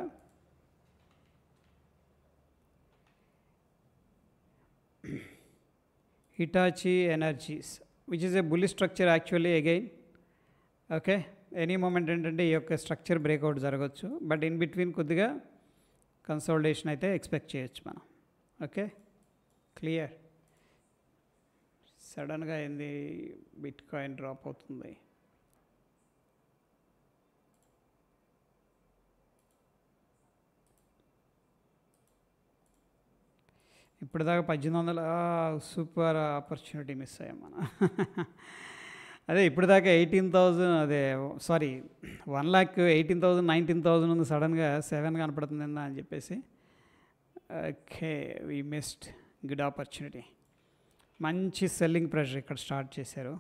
A: Hitachi energies which is a bullish structure actually again. Okay, any moment ఏంటంటే ఈ యొక్క స్ట్రక్చర్ బ్రేక్అవుట్ జరగవచ్చు, బట్ ఇన్ బిట్వీన్ కొద్దిగా కన్సాలిడేషన్ అయితే ఎక్స్పెక్ట్ చేయొచ్చు మనం. Okay, clear. సడన్గా ఏంది బిట్ కాయిన్ డ్రాప్ అవుతుంది. ఇప్పటిదాకా 1800 సూపర్ ఆపర్చునిటీ మిస్ అయ్యాం మనం. అదే ఇప్పటిదాకా 18,000 అదే సారీ 1,18,000 19,000 ఉంది, సడన్గా 7 కనపడుతుంది అని చెప్పేసి. Okay, we missed good opportunity. మంచి సెల్లింగ్ ప్రెషర్ ఇక్కడ స్టార్ట్ చేశారు.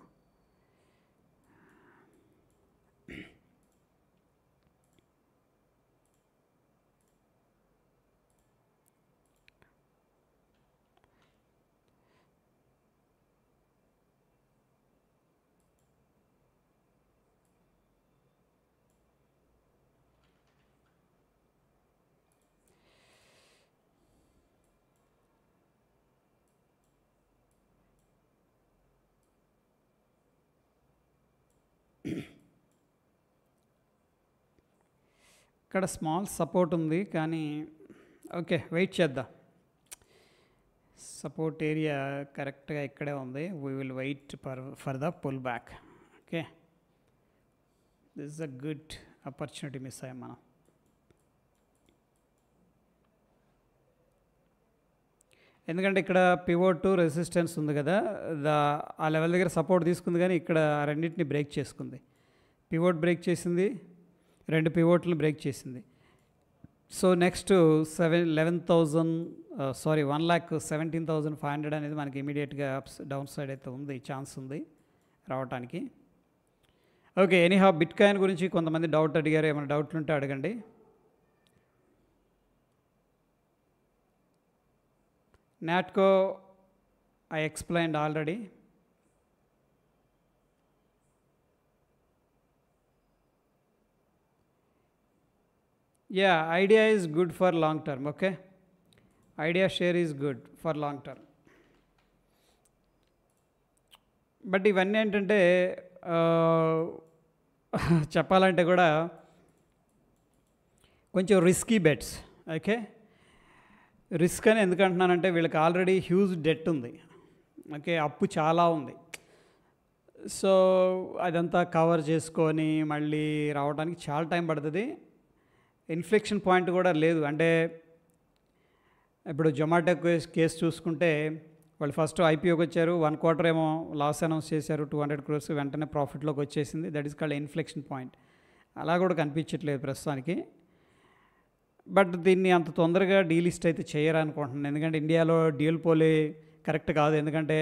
A: ఇక్కడ స్మాల్ సపోర్ట్ ఉంది కానీ ఓకే, వెయిట్ చేద్దాం. సపోర్ట్ ఏరియా కరెక్ట్గా ఇక్కడే ఉంది. We will wait for the pull back. Okay, this is a good opportunity miss అయ్యాం మనం. ఎందుకంటే ఇక్కడ పివోట్ రెసిస్టెన్స్ ఉంది కదా, ఆ లెవెల్ దగ్గర సపోర్ట్ తీసుకుంది కానీ ఇక్కడ రెండింటిని బ్రేక్ చేసుకుంది. పివోట్ బ్రేక్ చేసింది, 2 పివోట్లను బ్రేక్ చేసింది. సో నెక్స్ట్ 1,17,500 అనేది మనకి ఇమీడియట్గా డౌన్ సైడ్ అయితే ఉంది, ఛాన్స్ ఉంది రావడానికి. ఓకే, ఎనీహౌ బిట్ కాయిన్ గురించి కొంతమంది డౌట్ అడిగారు. ఏమైనా డౌట్లు ఉంటే అడగండి. Natco I explained already. Yeah, idea is good for long term. Okay, idea share is good for long term. But ఇవన్నీ ఏంటంటే చెప్పాలంటే కూడా కొంచెం రిస్కీ బెట్స్. ఓకే, రిస్క్ అని ఎందుకంటున్నానంటే వీళ్ళకి ఆల్రెడీ హ్యూజ్ డెట్ ఉంది. ఓకే, అప్పు చాలా ఉంది. సో అదంతా కవర్ చేసుకొని మళ్ళీ రావడానికి చాలా టైం పడుతుంది. ఇన్ఫ్లెక్షన్ పాయింట్ కూడా లేదు. అంటే ఇప్పుడు జొమాటో కేసు చూసుకుంటే వాళ్ళు ఫస్ట్ ఐపీఓకి వచ్చారు, 1 quarter ఏమో లాస్ అనౌన్స్ చేశారు, 200 crores, వెంటనే ప్రాఫిట్లోకి వచ్చేసింది. That is called inflection point. అలా కూడా కనిపించట్లేదు ప్రస్తుతానికి. బట్ దీన్ని అంత తొందరగా డీలిస్ట్ అయితే చేయరనుకుంటున్నాను. ఎందుకంటే ఇండియాలో డ్యూల్ పోలీ కరెక్ట్ కాదు. ఎందుకంటే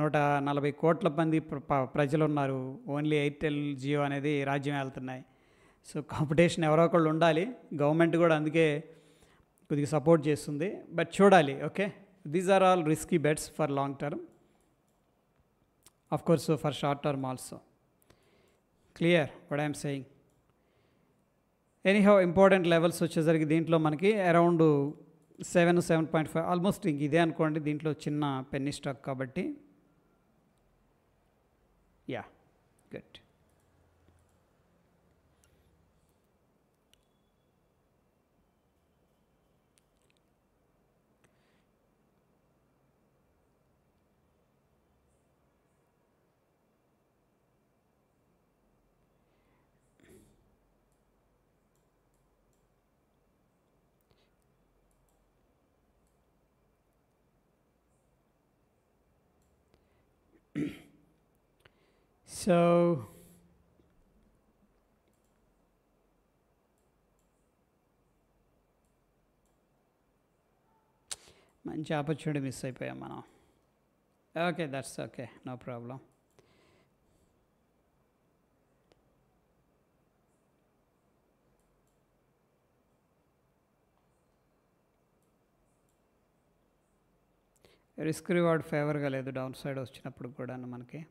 A: 140 కోట్ల మంది ప్రజలు ఉన్నారు. ఓన్లీ ఎయిర్టెల్, జియో అనేది రాజ్యం వెళ్తున్నాయి. సో కాంపిటీషన్ ఎవరో ఒకళ్ళు ఉండాలి. గవర్నమెంట్ కూడా అందుకే కొద్దిగా సపోర్ట్ చేస్తుంది. బట్ చూడాలి. Okay, these are all risky bets for long term, of course for short term also. Clear what I'm saying? Anyhow important levels వచ్చేసరికి దీంట్లో మనకి అరౌండ్ 7.5 ఆల్మోస్ట్ ఇంక ఇదే అనుకోండి. దీంట్లో చిన్న పెన్నీ స్టాక్ కాబట్టి యా గుడ్. సో మంచి ఆపర్చునిటీ మిస్ అయిపోయాం మనం. Okay, that's okay, no problem. Risk reward ఫేవర్గా లేదు డౌన్ సైడ్ వచ్చినప్పుడు కూడా మనకి.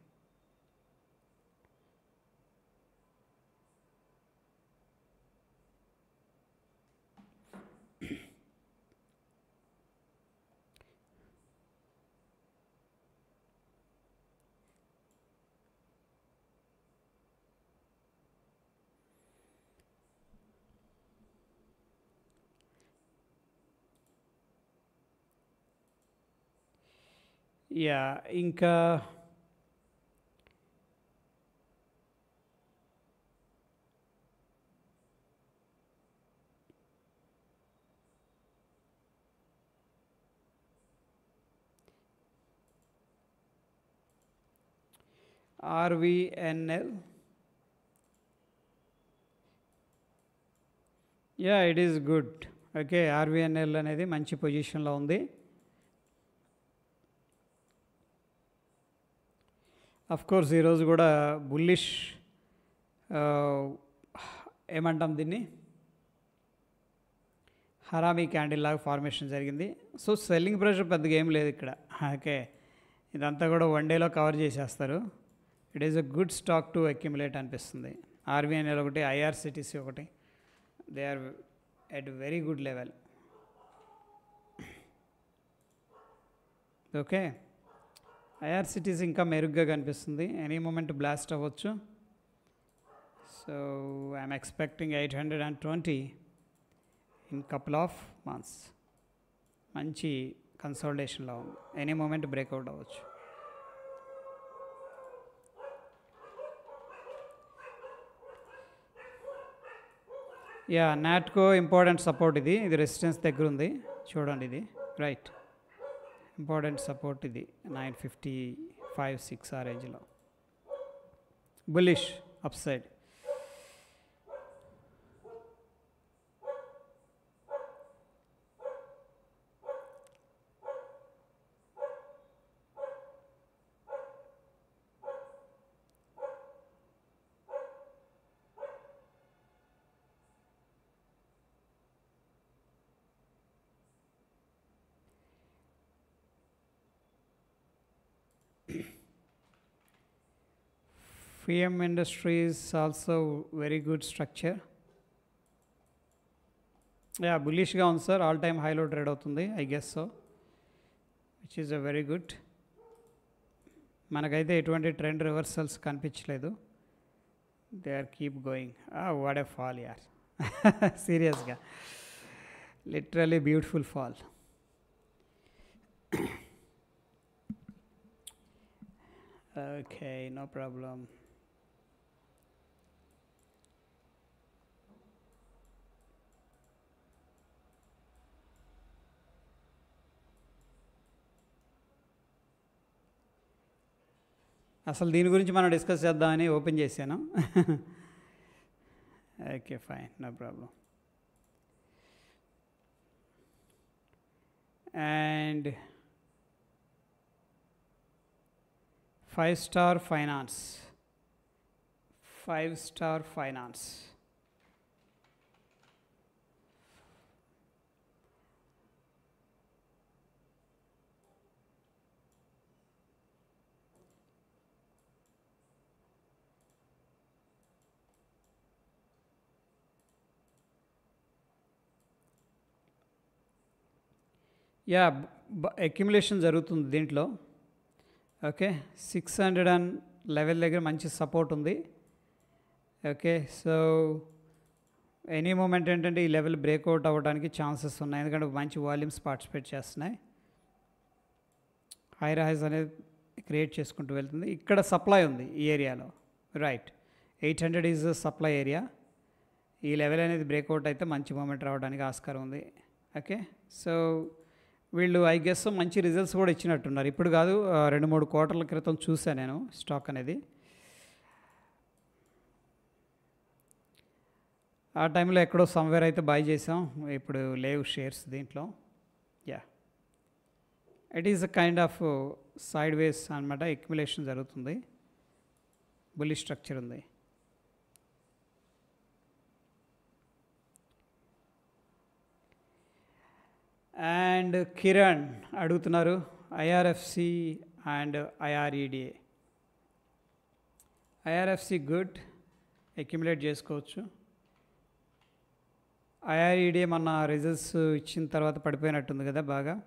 A: యా, ఇంకా RVNL. Yeah it is good. Okay, RVNL అనేది మంచి పొజిషన్లో ఉంది. అఫ్ కోర్స్ ఈరోజు కూడా బుల్లిష్ ఏమంటాం దీన్ని, హరామీ క్యాండిల్ లాగా ఫార్మేషన్ జరిగింది. సో సెల్లింగ్ ప్రెషర్ పెద్దగా ఏం లేదు ఇక్కడ. ఓకే, ఇదంతా కూడా వన్ డేలో కవర్ చేసేస్తారు. It is a good stock to accumulate అనిపిస్తుంది. RVNL ఒకటి, IRCTC ఒకటి, they are at very good level. Okay, IRCTC ఇంకా మెరుగ్గా కనిపిస్తుంది, ఎనీ మూమెంట్ బ్లాస్ట్ అవ్వచ్చు. So I'm expecting 820 in couple of months. మంచి కన్సాలిడేషన్లో ఉంది, ఎనీ మూమెంట్ బ్రేక్అవుట్ అవ్వచ్చు. యా నాట్కో ఇంపార్టెంట్ సపోర్ట్ ఇది రెసిస్టెన్స్ దగ్గర ఉంది చూడండి, ఇది రైట్ ఇంపార్టెంట్ సపోర్ట్ ఇది 955-6 ఆ రేంజ్లో. Bullish up side. PM Industries also very good structure. Yeah బులిష్గా ఉంది సార్, ఆల్ టైమ్ హైలో ట్రేడ్ అవుతుంది I guess so, which is a very good. మనకైతే ఎటువంటి ట్రెండ్ రివర్సల్స్ కనిపించలేదు. They are keep going. What a fall యార్, సీరియస్గా literally beautiful fall. Okay, no problem. అసలు దీని గురించి మనం డిస్కస్ చేద్దామని ఓపెన్ చేశాను. Okay fine, no problem. And 5-star finance. 5-star finance. Yeah accumulation జరుగుతుంది దీంట్లో. ఓకే, 611 దగ్గర మంచి సపోర్ట్ ఉంది. ఓకే, సో ఎనీ మూమెంట్ ఏంటంటే ఈ లెవెల్ బ్రేక్అవుట్ అవ్వడానికి ఛాన్సెస్ ఉన్నాయి, ఎందుకంటే మంచి వాల్యూమ్స్ పార్టిసిపేట్ చేస్తున్నాయి. హైర్ హైస్ అనేది క్రియేట్ చేసుకుంటూ వెళ్తుంది. ఇక్కడ సప్లై ఉంది ఈ ఏరియాలో, రైట్ 800 ఈజ్ సప్లై ఏరియా. ఈ లెవెల్ అనేది బ్రేక్అవుట్ అయితే మంచి మూమెంట్ రావడానికి ఆస్కారం ఉంది. ఓకే, సో వీళ్ళు ఐ గెస్ మంచి రిజల్ట్స్ కూడా ఇచ్చినట్టున్నారు. ఇప్పుడు కాదు, 2-3 క్వార్టర్ల క్రితం చూసాను నేను స్టాక్ అనేది. ఆ టైంలో ఎక్కడో సమ్వేర్ అయితే బై చేసాం, ఇప్పుడు లేవు షేర్స్ దీంట్లో. Yeah it is a kind of side వేస్ అనమాట, అక్యుములేషన్ జరుగుతుంది, బుల్లిష్ స్ట్రక్చర్ ఉంది. అండ్ కిరణ్ అడుగుతున్నారు IRFC and IREDA. IRFC good, accumulate చేసుకోవచ్చు. IREDA మన రిజల్ట్స్ ఇచ్చిన తర్వాత పడిపోయినట్టుంది కదా బాగా.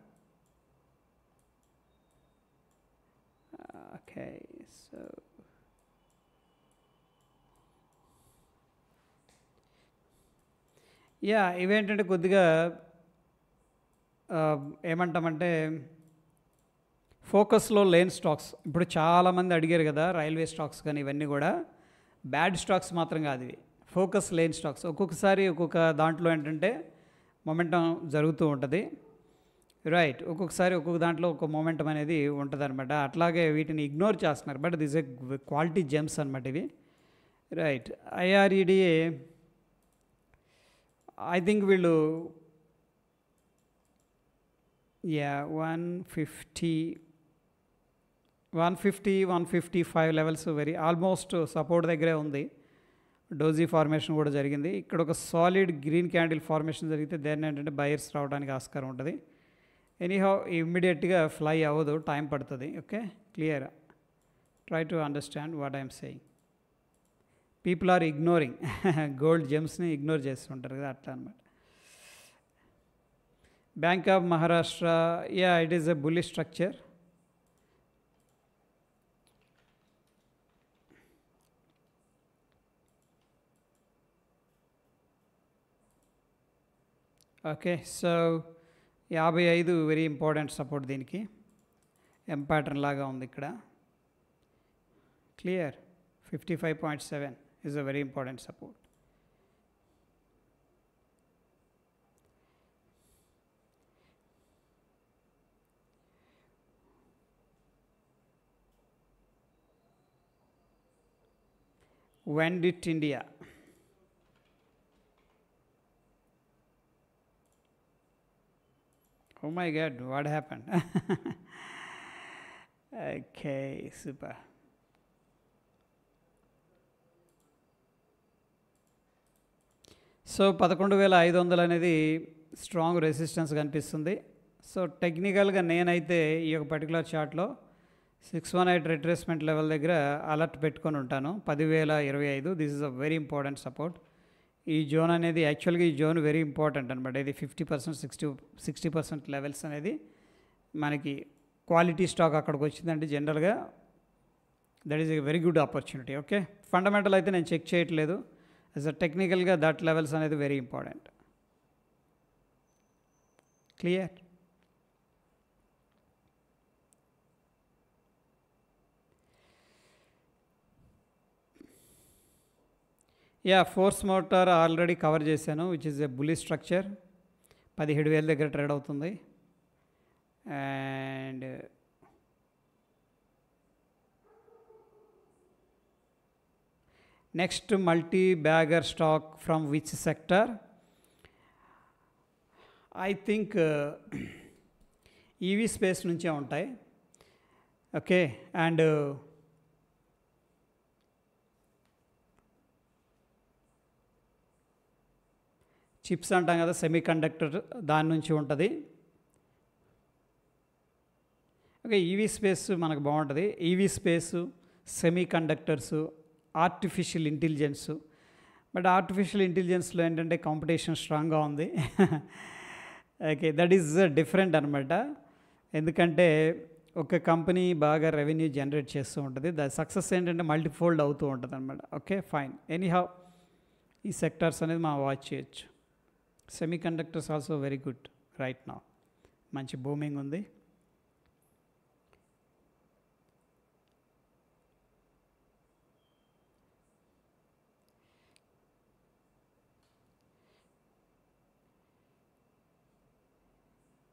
A: ఓకే, సో యా ఇవేంటంటే కొద్దిగా ఏమంటామంటే ఫోకస్లో లేని స్టాక్స్. ఇప్పుడు చాలామంది అడిగారు కదా రైల్వే స్టాక్స్ కానీ, ఇవన్నీ కూడా బ్యాడ్ స్టాక్స్ మాత్రం కాదు ఇవి, ఫోకస్ లేని స్టాక్స్. ఒక్కొక్కసారి ఒక్కొక్క దాంట్లో ఏంటంటే మొమెంటం జరుగుతూ ఉంటుంది. రైట్. ఒక్కొక్కసారి ఒక్కొక్క దాంట్లో ఒక్కో మొమెంటం అనేది ఉంటదనమాట. అట్లాగే వీటిని ఇగ్నోర్ చేస్తున్నారు. But this a quality gems అనమాట ఇవి. రైట్. ఐఆర్ఈడిఏ ఐ థింక్ వీళ్ళు 155 లెవెల్స్ వెరీ ఆల్మోస్ట్ సపోర్ట్ దగ్గరే ఉంది. డోజీ ఫార్మేషన్ కూడా జరిగింది. ఇక్కడ ఒక సాలిడ్ గ్రీన్ క్యాండిల్ ఫార్మేషన్ జరిగితే దేన్ని ఏంటంటే బయర్స్ రావడానికి ఆస్కారం ఉంటుంది. ఎనీహౌ ఇమ్మీడియట్గా ఫ్లై అవ్వదు, టైం పడుతుంది. Okay, clear. Try to understand what I'm saying. People are ignoring gold జెమ్స్ని ఇగ్నోర్ చేస్తుంటారు కదా, అట్లా అనమాట. Bank of Maharashtra, it is a bullish structure. Okay, so 55 very important support దీనికి. ఎం ప్యాటర్న్ లాగా ఉంది ఇక్కడ. Clear. 55.7 is a very important support. Vendit India. Oh my God, what happened? Okay, super. So 11,500 అనేది strong resistance కనిపిస్తుంది. So టెక్నికల్గా నేనైతే ఈ యొక్క పర్టికులర్ చార్ట్లో 618 రిట్రేస్మెంట్ లెవెల్ దగ్గర అలర్ట్ పెట్టుకొని ఉంటాను. 10,025. This is a very important support. ఈ జోన్ అనేది యాక్చువల్గా ఈ జోన్ వెరీ ఇంపార్టెంట్ అనమాట. ఇది 50%, 60% లెవెల్స్ అనేది మనకి క్వాలిటీ స్టాక్ అక్కడికి వచ్చిందంటే జనరల్గా that is a very good opportunity. Okay, fundamental అయితే నేను చెక్ చేయట్లేదు. యాజ్ అ టెక్నికల్గా దట్ లెవెల్స్ అనేది very important. Clear. Force Motor already cover చేశాను, which is a bullish structure. 17,000 దగ్గర ట్రేడ్ అవుతుంది. And next multi bagger stock from which sector? I think EV space నుంచే ఉంటాయి. ఓకే, అండ్ చిప్స్ అంటాం కదా, semi conductor, దాని నుంచి ఉంటుంది. ఓకే, ఈవీ స్పేస్ మనకు బాగుంటుంది. EV space, semiconductors, artificial intelligence. But artificial ఇంటెలిజెన్స్లో ఏంటంటే కాంపిటీషన్ స్ట్రాంగ్గా ఉంది. ఓకే, దట్ ఈజ్ డిఫరెంట్ అనమాట. ఎందుకంటే ఒక కంపెనీ బాగా రెవెన్యూ జనరేట్ చేస్తూ ఉంటుంది, దాని సక్సెస్ ఏంటంటే మల్టీఫోల్డ్ అవుతూ ఉంటుంది అనమాట. Okay, fine. ఎనీహౌ ఈ సెక్టార్స్ అనేది మనం వాచ్ చేయొచ్చు. Semi conductors also very good right now. మంచి బూమింగ్ ఉంది.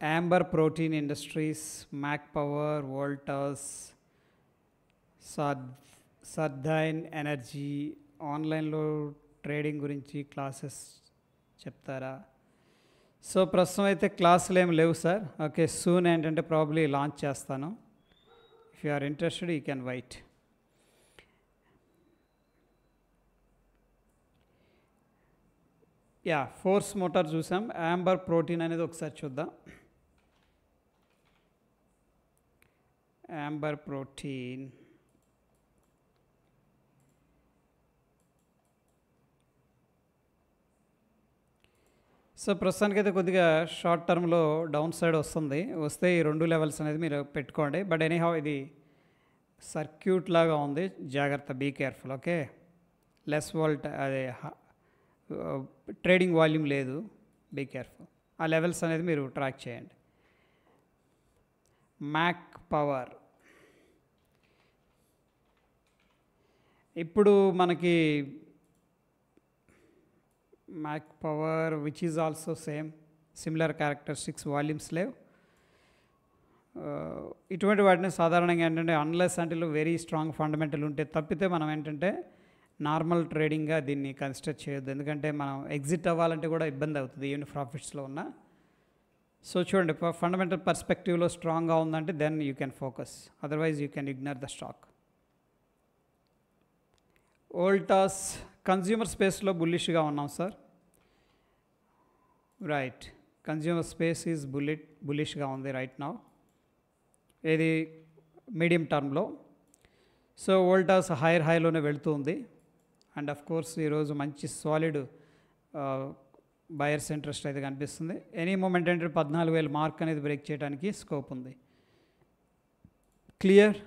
A: Amber Protein Industries, Mac Power, Voltas, Sardine Energy. ఆన్లైన్లో ట్రేడింగ్ గురించి క్లాసెస్ చెప్తారా? సో ప్రస్తుతం అయితే క్లాసులు ఏమి లేవు సార్. ఓకే, సూన్ ఏంటంటే ప్రాబ్లీ లాంచ్ చేస్తాను. If you are interested you can wait. Force motor చూసాం. యాంబర్ ప్రోటీన్ అనేది ఒకసారి చూద్దాం. యాంబర్ ప్రోటీన్ సో ప్రస్తుతానికైతే కొద్దిగా షార్ట్ టర్మ్లో డౌన్ సైడ్ వస్తే ఈ 2 లెవెల్స్ అనేది మీరు పెట్టుకోండి. బట్ ఎనీహౌ ఇది సర్క్యూట్ లాగా ఉంది, జాగ్రత్త, be careful. Okay, less volt, అదే ట్రేడింగ్ వాల్యూమ్ లేదు, బీ కేర్ఫుల్. ఆ లెవెల్స్ అనేది మీరు ట్రాక్ చేయండి. మ్యాక్ పవర్ ఇప్పుడు మనకి Mac power which is also similar characteristics, volumes లేవు. ఇటువంటి వాటిని సాధారణంగా ఏంటంటే అన్లెస్ అంటే వెరీ స్ట్రాంగ్ ఫండమెంటల్ ఉంటే తప్పితే మనం ఏంటంటే నార్మల్ ట్రేడింగ్గా దీన్ని కన్సిడర్ చేయొద్దు. ఎందుకంటే మనం ఎగ్జిట్ అవ్వాలంటే కూడా ఇబ్బంది అవుతుంది ఈవెన్ ప్రాఫిట్స్లో ఉన్న. సో చూడండి, ఫండమెంటల్ పర్స్పెక్టివ్లో స్ట్రాంగ్గా ఉందంటే then you can focus, otherwise you can ignore the stock. Voltas consumer స్పేస్లో బుల్లిష్గా ఉన్నాం sir. Right, consumer space is బుల్లిష్గా ఉంది రైట్ నౌ, ఇది మీడియం టర్మ్లో. సో వోల్టాస్ హైయర్ హైలోనే వెళుతూ ఉంది. అండ్ ఆఫ్ కోర్స్ ఈరోజు మంచి సాలిడ్ బయర్స్ ఇంట్రెస్ట్ అయితే కనిపిస్తుంది. ఎనీ మూమెంట్ అంటే 14,000 మార్క్ అనేది బ్రేక్ చేయడానికి స్కోప్ ఉంది. క్లియర్?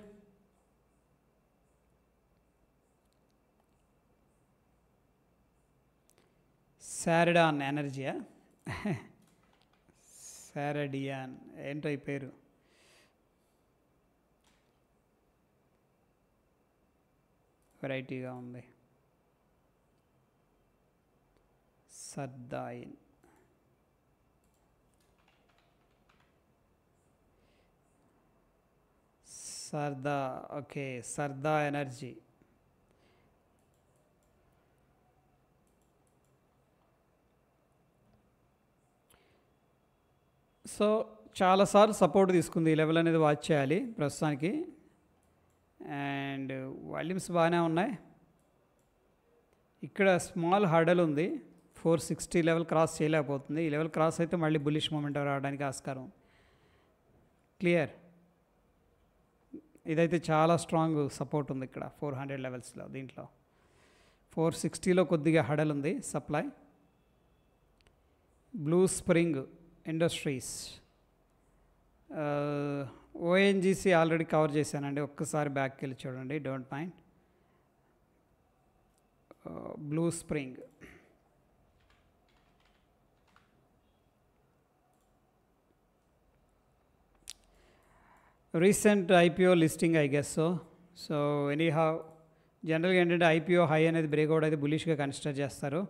A: సారిడాన్ ఎనర్జీయా? సారడియాన్ ఏంటో ఈ పేరు. వెరైటీగా ఉంది. సర్దాయిన్, Sarda, okay, Sarda energy. So చాలాసార్లు సపోర్ట్ తీసుకుంది, ఈ లెవెల్ అనేది వాచ్ చేయాలి ప్రస్తుతానికి. అండ్ వాల్యూమ్స్ బాగానే ఉన్నాయి. ఇక్కడ స్మాల్ హర్డల్ ఉంది, 460 లెవెల్ క్రాస్ చేయలేకపోతుంది. ఈ లెవెల్ క్రాస్ అయితే మళ్ళీ బుల్లిష్ మూమెంట్ రావడానికి ఆస్కారం. క్లియర్? ఇదైతే చాలా స్ట్రాంగ్ సపోర్ట్ ఉంది ఇక్కడ 400 లెవెల్స్లో. దీంట్లో 460లో కొద్దిగా హడల్ ఉంది supply. Blue spring industries, ONGC already cover చేశానండి, ఒక్కసారి బ్యాక్కి వెళ్ళి చూడండి, don't mind. Blue spring, recent IPO listing I guess. So any how జనరల్గా ఏంటంటే ఐపీఓ హై అనేది బ్రేక్అవుట్ అయితే బులిష్గా కన్సిడర్ చేస్తారు.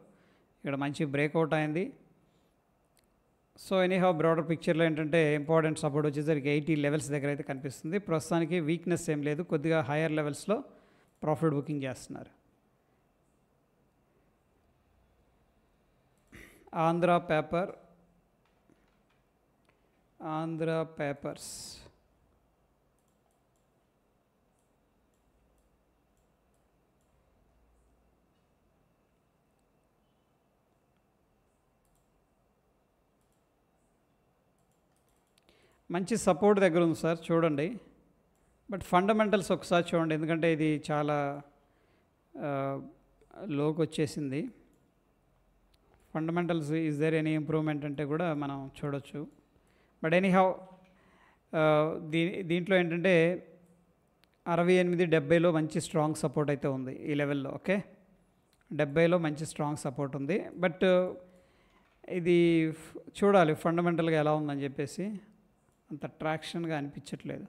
A: ఇక్కడ మంచి బ్రేక్అవుట్ అయింది. సో ఎనీ హౌ బ్రాడర్ పిక్చర్లో ఏంటంటే ఇంపార్టెంట్ సపోర్ట్ వచ్చేసరికి 80 లెవెల్స్ దగ్గర అయితే కనిపిస్తుంది. ప్రస్తుతానికి వీక్నెస్ ఏం లేదు, కొద్దిగా హైయర్ లెవెల్స్లో ప్రాఫిట్ బుకింగ్ చేస్తున్నారు. ఆంధ్ర పేపర్స్, మంచి సపోర్ట్ దగ్గర ఉంది సార్, చూడండి. బట్ ఫండమెంటల్స్ ఒకసారి చూడండి, ఎందుకంటే ఇది చాలా లోకి వచ్చేసింది. Fundamentals is there any improvement అంటే కూడా మనం చూడొచ్చు. బట్ ఎనీహౌ దీంట్లో ఏంటంటే 68-70లో మంచి స్ట్రాంగ్ సపోర్ట్ అయితే ఉంది ఈ లెవెల్లో. ఓకే, 70లో మంచి స్ట్రాంగ్ సపోర్ట్ ఉంది. బట్ ఇది చూడాలి ఫండమెంటల్గా ఎలా ఉందని చెప్పేసి, అంత ట్రాక్షన్గా అనిపించట్లేదు.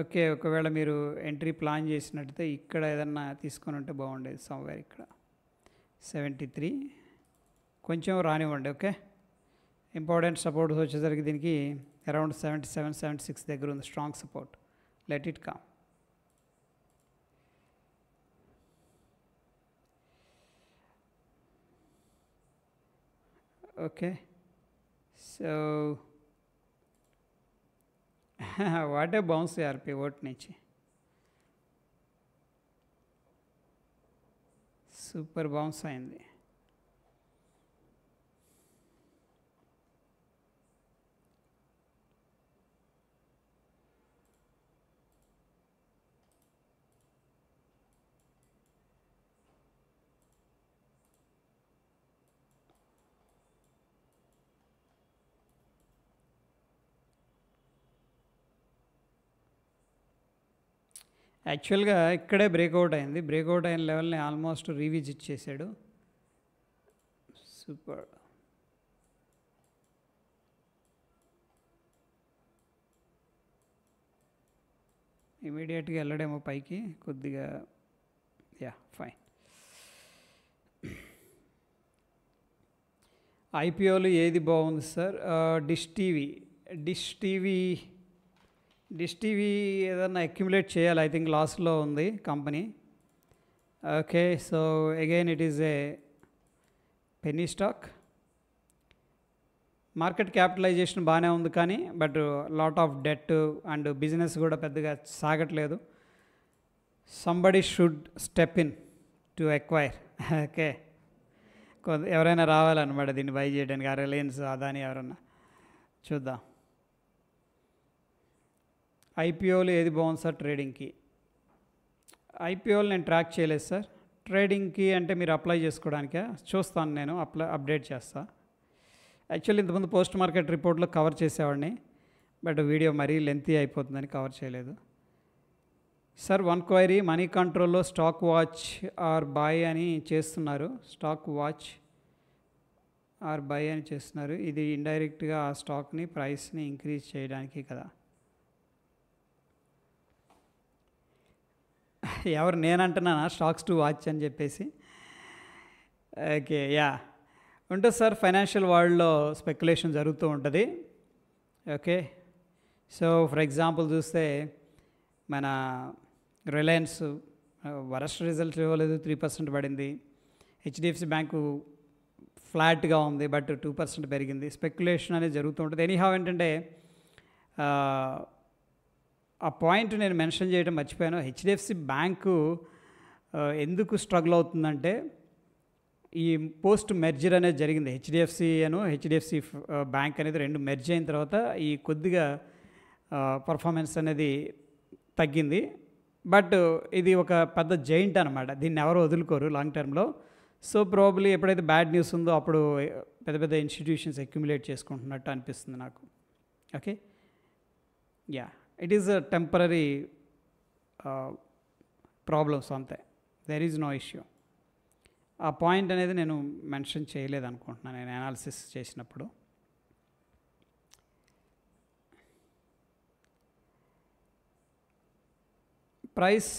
A: ఓకే, ఒకవేళ మీరు ఎంట్రీ ప్లాన్ చేసినట్టయితే ఇక్కడ ఏదన్నా తీసుకొని ఉంటే బాగుండేది, సమ్వేర్ ఇక్కడ 73 కొంచెం రానివ్వండి. ఓకే, ఇంపార్టెంట్ సపోర్ట్స్ వచ్చేసరికి దీనికి అరౌండ్ 77-76 దగ్గర ఉంది strong support. Let it come. Okay, so what a bounce యార్ పివోట్ నుంచి, సూపర్ బౌన్స్ అయింది. యాక్చువల్గా ఇక్కడే బ్రేక్అవుట్ అయింది, బ్రేక్అవుట్ అయిన లెవెల్ని ఆల్మోస్ట్ రీవిజిట్ చేశాడు. సూపర్. ఇమీడియట్గా వెళ్ళడేమో పైకి కొద్దిగా. Yeah, fine. ఐపీఓలు ఏది బాగుంది sir? Dish TV. Dish TV Dish TV ఏదన్నా అక్యుములేట్ చేయాలి. ఐ థింక్ లాస్లో ఉంది company. Okay, so again it is a penny stock. Market capitalization బాగానే ఉంది, కానీ but lot of debt and business కూడా పెద్దగా సాగట్లేదు. Somebody should step in to acquire. Okay, ఎవరైనా రావాలన్నమాట దీన్ని బై చేయడానికి. ఆ రిలయన్స్, అదాని ఎవరన్నా చూద్దాం. ఐపీఓలు ఏది బాగుంది సార్ ట్రేడింగ్కి? ఐపీఓలు నేను ట్రాక్ చేయలేదు సార్. ట్రేడింగ్కి అంటే మీరు అప్లై చేసుకోవడానికే చూస్తాను, నేను అప్డేట్ చేస్తాను. యాక్చువల్లీ ఇంతకుముందు పోస్ట్ మార్కెట్ రిపోర్ట్లో కవర్ చేసేవాడిని, బట్ వీడియో మరీ లెంతీ అయిపోతుందని కవర్ చేయలేదు. సార్ వన్ క్వైరీ, మనీ కంట్రోల్లో స్టాక్ వాచ్ ఆర్ బై అని చేస్తున్నారు. స్టాక్ వాచ్ ఆర్ బై అని చేస్తున్నారు. ఇది ఇండైరెక్ట్గా ఆ స్టాక్ని ప్రైస్ని ఇంక్రీజ్ చేయడానికి కదా? ఎవరు, నేనంటున్నానా స్టాక్స్ టు వాచ్ అని చెప్పేసి? ఓకే, యా, ఉంటుంది సార్. ఫైనాన్షియల్ వరల్డ్లో స్పెక్యులేషన్ జరుగుతూ ఉంటుంది. ఓకే, సో ఫర్ ఎగ్జాంపుల్ చూస్తే మన రిలయన్స్ వరస్ట్ రిజల్ట్ ఇవ్వలేదు, 3% పడింది. హెచ్డిఎఫ్సి బ్యాంకు ఫ్లాట్గా ఉంది, బట్ 2% పెరిగింది. స్పెక్యులేషన్ అనేది జరుగుతూ ఉంటుంది. ఎనీహౌ ఏంటంటే ఆ పాయింట్ నేను మెన్షన్ చేయడం మర్చిపోయాను. హెచ్డిఎఫ్సి బ్యాంకు ఎందుకు స్ట్రగుల్ అవుతుందంటే, ఈ పోస్ట్ మెర్జర్ అనేది జరిగింది. హెచ్డిఎఫ్సి బ్యాంక్ అనేది రెండు మెర్జ్ అయిన తర్వాత ఈ కొద్దిగా పర్ఫార్మెన్స్ అనేది తగ్గింది. బట్ ఇది ఒక పెద్ద జైంట్ అనమాట, దీన్ని ఎవరు వదులుకోరు లాంగ్ టర్మ్లో. సో ప్రాబబ్లీ ఎప్పుడైతే బ్యాడ్ న్యూస్ ఉందో అప్పుడు పెద్ద పెద్ద ఇన్స్టిట్యూషన్స్ అక్యుములేట్ చేసుకుంటున్నట్టు అనిపిస్తుంది నాకు. Okay, yeah, it is a temporary problems అంతే, దెర్ ఈజ్ నో ఇష్యూ. ఆ పాయింట్ అనేది నేను మెన్షన్ చేయలేదు అనుకుంటున్నాను నేను అనాలిసిస్ చేసినప్పుడు. ప్రైస్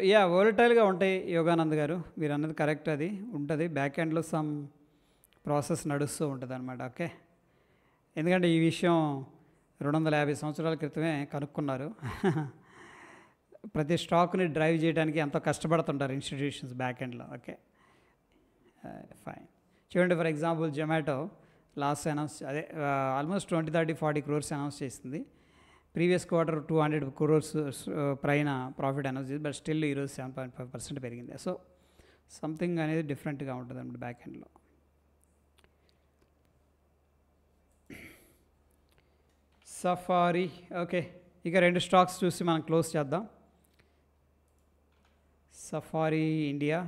A: యా వోలటైల్గా ఉంటాయి యోగానంద్ గారు, మీరు అన్నది కరెక్ట్, అది ఉంటుంది. బ్యాక్ ఎండ్లో సమ్ ప్రాసెస్ నడుస్తూ ఉంటుంది అనమాట. ఓకే, ఎందుకంటే ఈ విషయం 250 సంవత్సరాల క్రితమే కనుక్కున్నారు. ప్రతి స్టాక్ని డ్రైవ్ చేయడానికి ఎంతో కష్టపడుతుంటారు ఇన్స్టిట్యూషన్స్ బ్యాక్ ఎండ్లో. Okay, fine. చూడండి, for example Zomato last announce, అదే ఆల్మోస్ట్ 20, 30, 40 crores అనౌన్స్ చేసింది. ప్రీవియస్ క్వార్టర్ 200 crores పైన ప్రాఫిట్ అనౌన్స్ చేసి, బట్ స్టిల్ ఈరోజు 7.5% పెరిగింది. సో సంథింగ్ అనేది డిఫరెంట్గా ఉంటుంది అన్నమాట బ్యాక్ ఎండ్లో. సఫారీ. ఓకే, ఇక రెండు స్టాక్స్ చూసి మనం క్లోజ్ చేద్దాం. సఫారీ ఇండియా,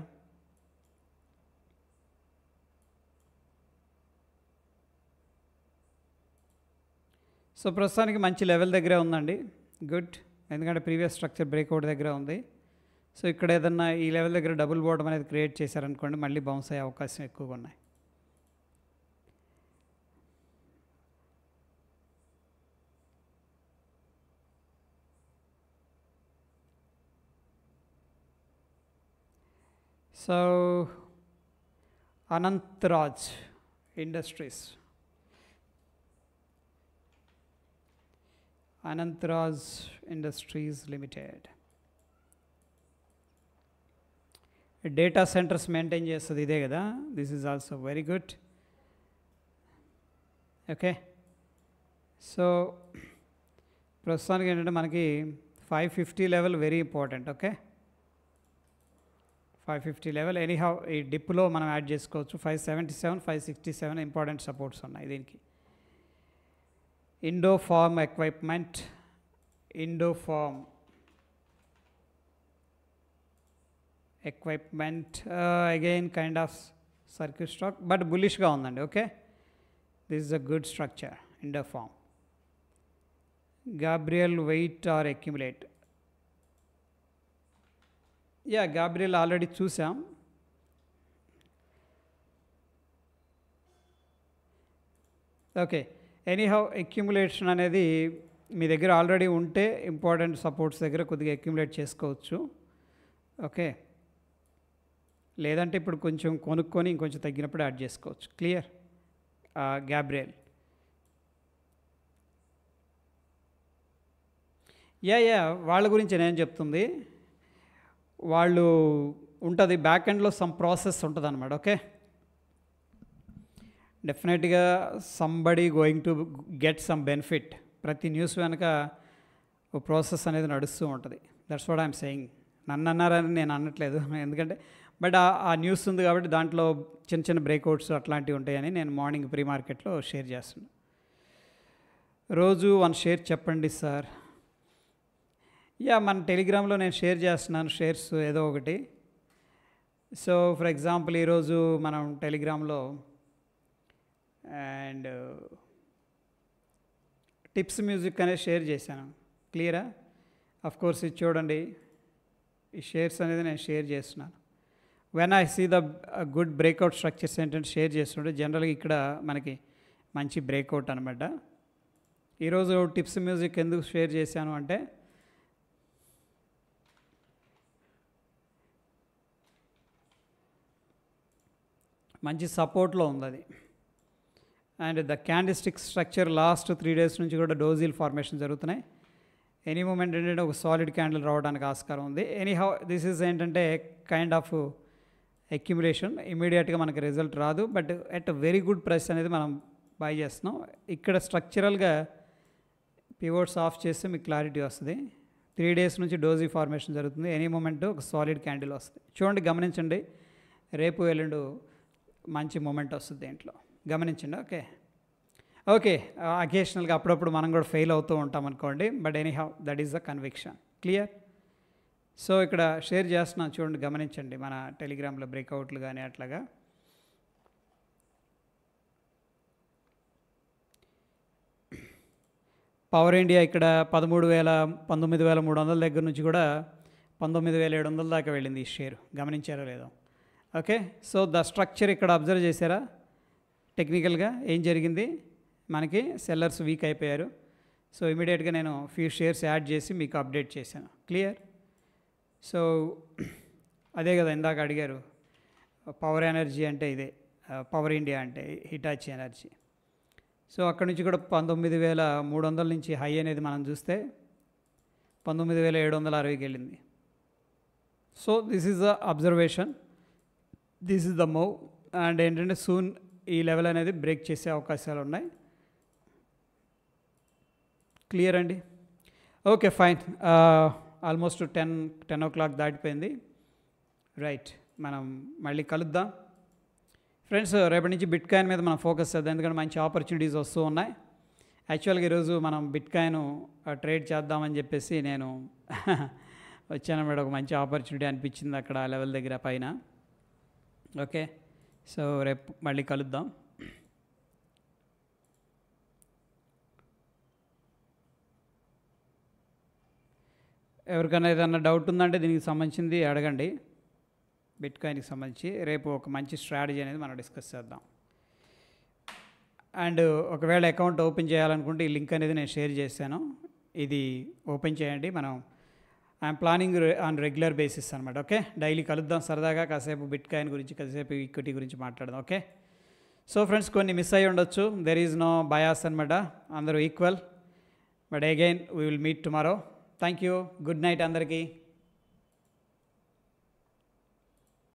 A: సో ప్రస్తుతానికి మంచి లెవెల్ దగ్గరే ఉందండి, గుడ్. ఎందుకంటే ప్రీవియస్ స్ట్రక్చర్ బ్రేక్అవుట్ దగ్గర ఉంది. సో ఇక్కడ ఏదన్నా ఈ లెవెల్ దగ్గర డబుల్ బాటమ్ అనేది క్రియేట్ చేశారనుకోండి, మళ్ళీ బౌన్స్ అయ్యే అవకాశం ఎక్కువగా ఉన్నాయి. So Anantharaj industries, Anantharaj industries limited data centres maintain చేస్తుంది, ఇదే కదా? This is also very good. Okay, so ప్రస్తుతానికి ఏంటంటే మనకి 550 level very important. Okay, 550 level anyhow ఈ డిప్లో మనం యాడ్ చేసుకోవచ్చు. 577, 567 ఇంపార్టెంట్ సపోర్ట్స్ ఉన్నాయి దీనికి. Indofarm equipment, Indofarm equipment again kind of circuit stock, but బులిష్గా ఉందండి. Okay, this is a good structure. Indofarm, Gabriel wait or accumulate. Yeah, Gabriel already చూసాం. ఓకే, ఎనీహౌ అక్యుములేషన్ అనేది మీ దగ్గర ఆల్రెడీ ఉంటే ఇంపార్టెంట్ సపోర్ట్స్ దగ్గర కొద్దిగా అక్యుములేట్ చేసుకోవచ్చు. ఓకే, లేదంటే ఇప్పుడు కొంచెం కొనుక్కొని ఇంకొంచెం తగ్గినప్పుడు యాడ్ చేసుకోవచ్చు. క్లియర్? గ్యాబ్రియల్. వాళ్ళ గురించి నేను చెప్తుంది. వాళ్ళు ఉంటుంది బ్యాక్ ఎండ్లో సమ్ ప్రాసెస్ ఉంటుంది అనమాట. ఓకే, డెఫినెట్గా somebody going to get some benefit. ప్రతి న్యూస్ వెనక ఓ ప్రాసెస్ అనేది నడుస్తూ ఉంటుంది. That's what I'm saying. నన్ను అన్నారని నేను అనట్లేదు, ఎందుకంటే బట్ ఆ న్యూస్ ఉంది కాబట్టి దాంట్లో చిన్న చిన్న బ్రేక్అవుట్స్ అట్లాంటివి ఉంటాయని నేను మార్నింగ్ ప్రీ మార్కెట్లో షేర్ చేస్తున్నాను. రోజు 1 షేర్ చెప్పండి సార్. మన టెలిగ్రామ్లో నేను షేర్ చేస్తున్నాను షేర్స్ ఏదో ఒకటి. సో ఫర్ ఎగ్జాంపుల్ ఈరోజు మనం టెలిగ్రామ్లో అండ్ టిప్స్ మ్యూజిక్ అనేది షేర్ చేశాను. క్లియరా? కోర్స్ ఇది చూడండి, ఈ షేర్స్ అనేది నేను షేర్ చేస్తున్నాను. When I see the good breakout structures ఏంటంటే షేర్ చేస్తుంటే జనరల్గా ఇక్కడ మనకి మంచి బ్రేక్అవుట్ అనమాట. ఈరోజు టిప్స్ మ్యూజిక్ ఎందుకు షేర్ చేశాను అంటే మంచి సపోర్ట్లో ఉంది అది. And the candlestick structure last 3 days నుంచి కూడా డోజిల్ ఫార్మేషన్ జరుగుతున్నాయి. ఎనీ మూమెంట్ ఏంటంటే ఒక సాలిడ్ క్యాండిల్ రావడానికి ఆస్కారం ఉంది. ఎనీహౌ దిస్ ఈజ్ ఏంటంటే కైండ్ ఆఫ్ అక్యుములేషన్. ఇమీడియట్గా మనకి రిజల్ట్ రాదు, but at very good price అనేది మనం బై చేస్తున్నాం. ఇక్కడ స్ట్రక్చరల్గా పివోట్స్ ఆఫ్ చేస్తే మీకు క్లారిటీ వస్తుంది. 3 days నుంచి డోజీ ఫార్మేషన్ జరుగుతుంది. ఎనీ మూమెంట్ ఒక సాలిడ్ క్యాండిల్ వస్తుంది. చూడండి, గమనించండి, రేపు ఎల్లుండు మంచి మూమెంట్ వస్తుంది దీంట్లో, గమనించండి. ఓకే అకేషనల్గా అప్పుడప్పుడు మనం కూడా ఫెయిల్ అవుతూ ఉంటాం అనుకోండి, but anyhow that is the conviction. Clear? So ఇక్కడ షేర్ చేస్తున్నాను, చూడండి, గమనించండి. మన టెలిగ్రామ్లో బ్రేక్అవుట్లు కానీ అట్లాగా పవర్ ఇండియా ఇక్కడ 19,300 దగ్గర నుంచి కూడా 19,700 దాకా వెళ్ళింది ఈ షేర్. గమనించారో లేదో? ఓకే, సో ద స్ట్రక్చర్ ఇక్కడ అబ్జర్వ్ చేశారా? టెక్నికల్గా ఏం జరిగింది, మనకి సెల్లర్స్ వీక్ అయిపోయారు. సో ఇమీడియట్గా నేను ఫ్యూ షేర్స్ యాడ్ చేసి మీకు అప్డేట్ చేశాను. క్లియర్? సో అదే కదా ఇందాక అడిగారు, పవర్ ఎనర్జీ అంటే ఇదే, పవర్ ఇండియా అంటే హిటాచి ఎనర్జీ. సో అక్కడ నుంచి కూడా 19,300 నుంచి హై అనేది మనం చూస్తే 19,760కి వెళ్ళింది. So this is the observation, this is the move. And ఏంటంటే సూన్ ఈ లెవెల్ అనేది బ్రేక్ చేసే అవకాశాలు ఉన్నాయి. క్లియర్ అండి? Okay, fine. ఆల్మోస్ట్ 10 o'clock దాటిపోయింది. రైట్, మనం మళ్ళీ కలుద్దాం ఫ్రెండ్స్. రేపటి నుంచి బిట్ కాయిన్ మీద మనం ఫోకస్ చేద్దాం, ఎందుకంటే మంచి ఆపర్చునిటీస్ వస్తూ ఉన్నాయి. యాక్చువల్గా ఈరోజు మనం బిట్ కాయిన్ ట్రేడ్ చేద్దామని చెప్పేసి నేను వచ్చాను మేడం. ఒక మంచి ఆపర్చునిటీ అనిపించింది అక్కడ ఆ లెవెల్ దగ్గర పైన. ఓకే, సో రేపు మళ్ళీ కలుద్దాం. ఎవరికైనా ఏదైనా డౌట్ ఉందంటే దీనికి సంబంధించింది అడగండి, బిట్ కాయిన్కి సంబంధించి. రేపు ఒక మంచి స్ట్రాటజీ అనేది మనం డిస్కస్ చేద్దాం. అండ్ ఒకవేళ అకౌంట్ ఓపెన్ చేయాలనుకుంటే ఈ లింక్ అనేది నేను షేర్ చేశాను, ఇది ఓపెన్ చేయండి. మనం I'm planning on regular basis అనమాట. ఓకే, డైలీ కలుద్దాం సరదాగా, కాసేపు బిట్ కాయిన్ గురించి, కాసేపు ఈక్విటీ గురించి మాట్లాడదాం. ఓకే, సో ఫ్రెండ్స్ కొన్ని మిస్ అయ్యి ఉండొచ్చు, దెర్ ఈజ్ నో బయాస్ అనమాట, అందరూ equal. But again we will meet tomorrow. Thank you, good night అందరికీ.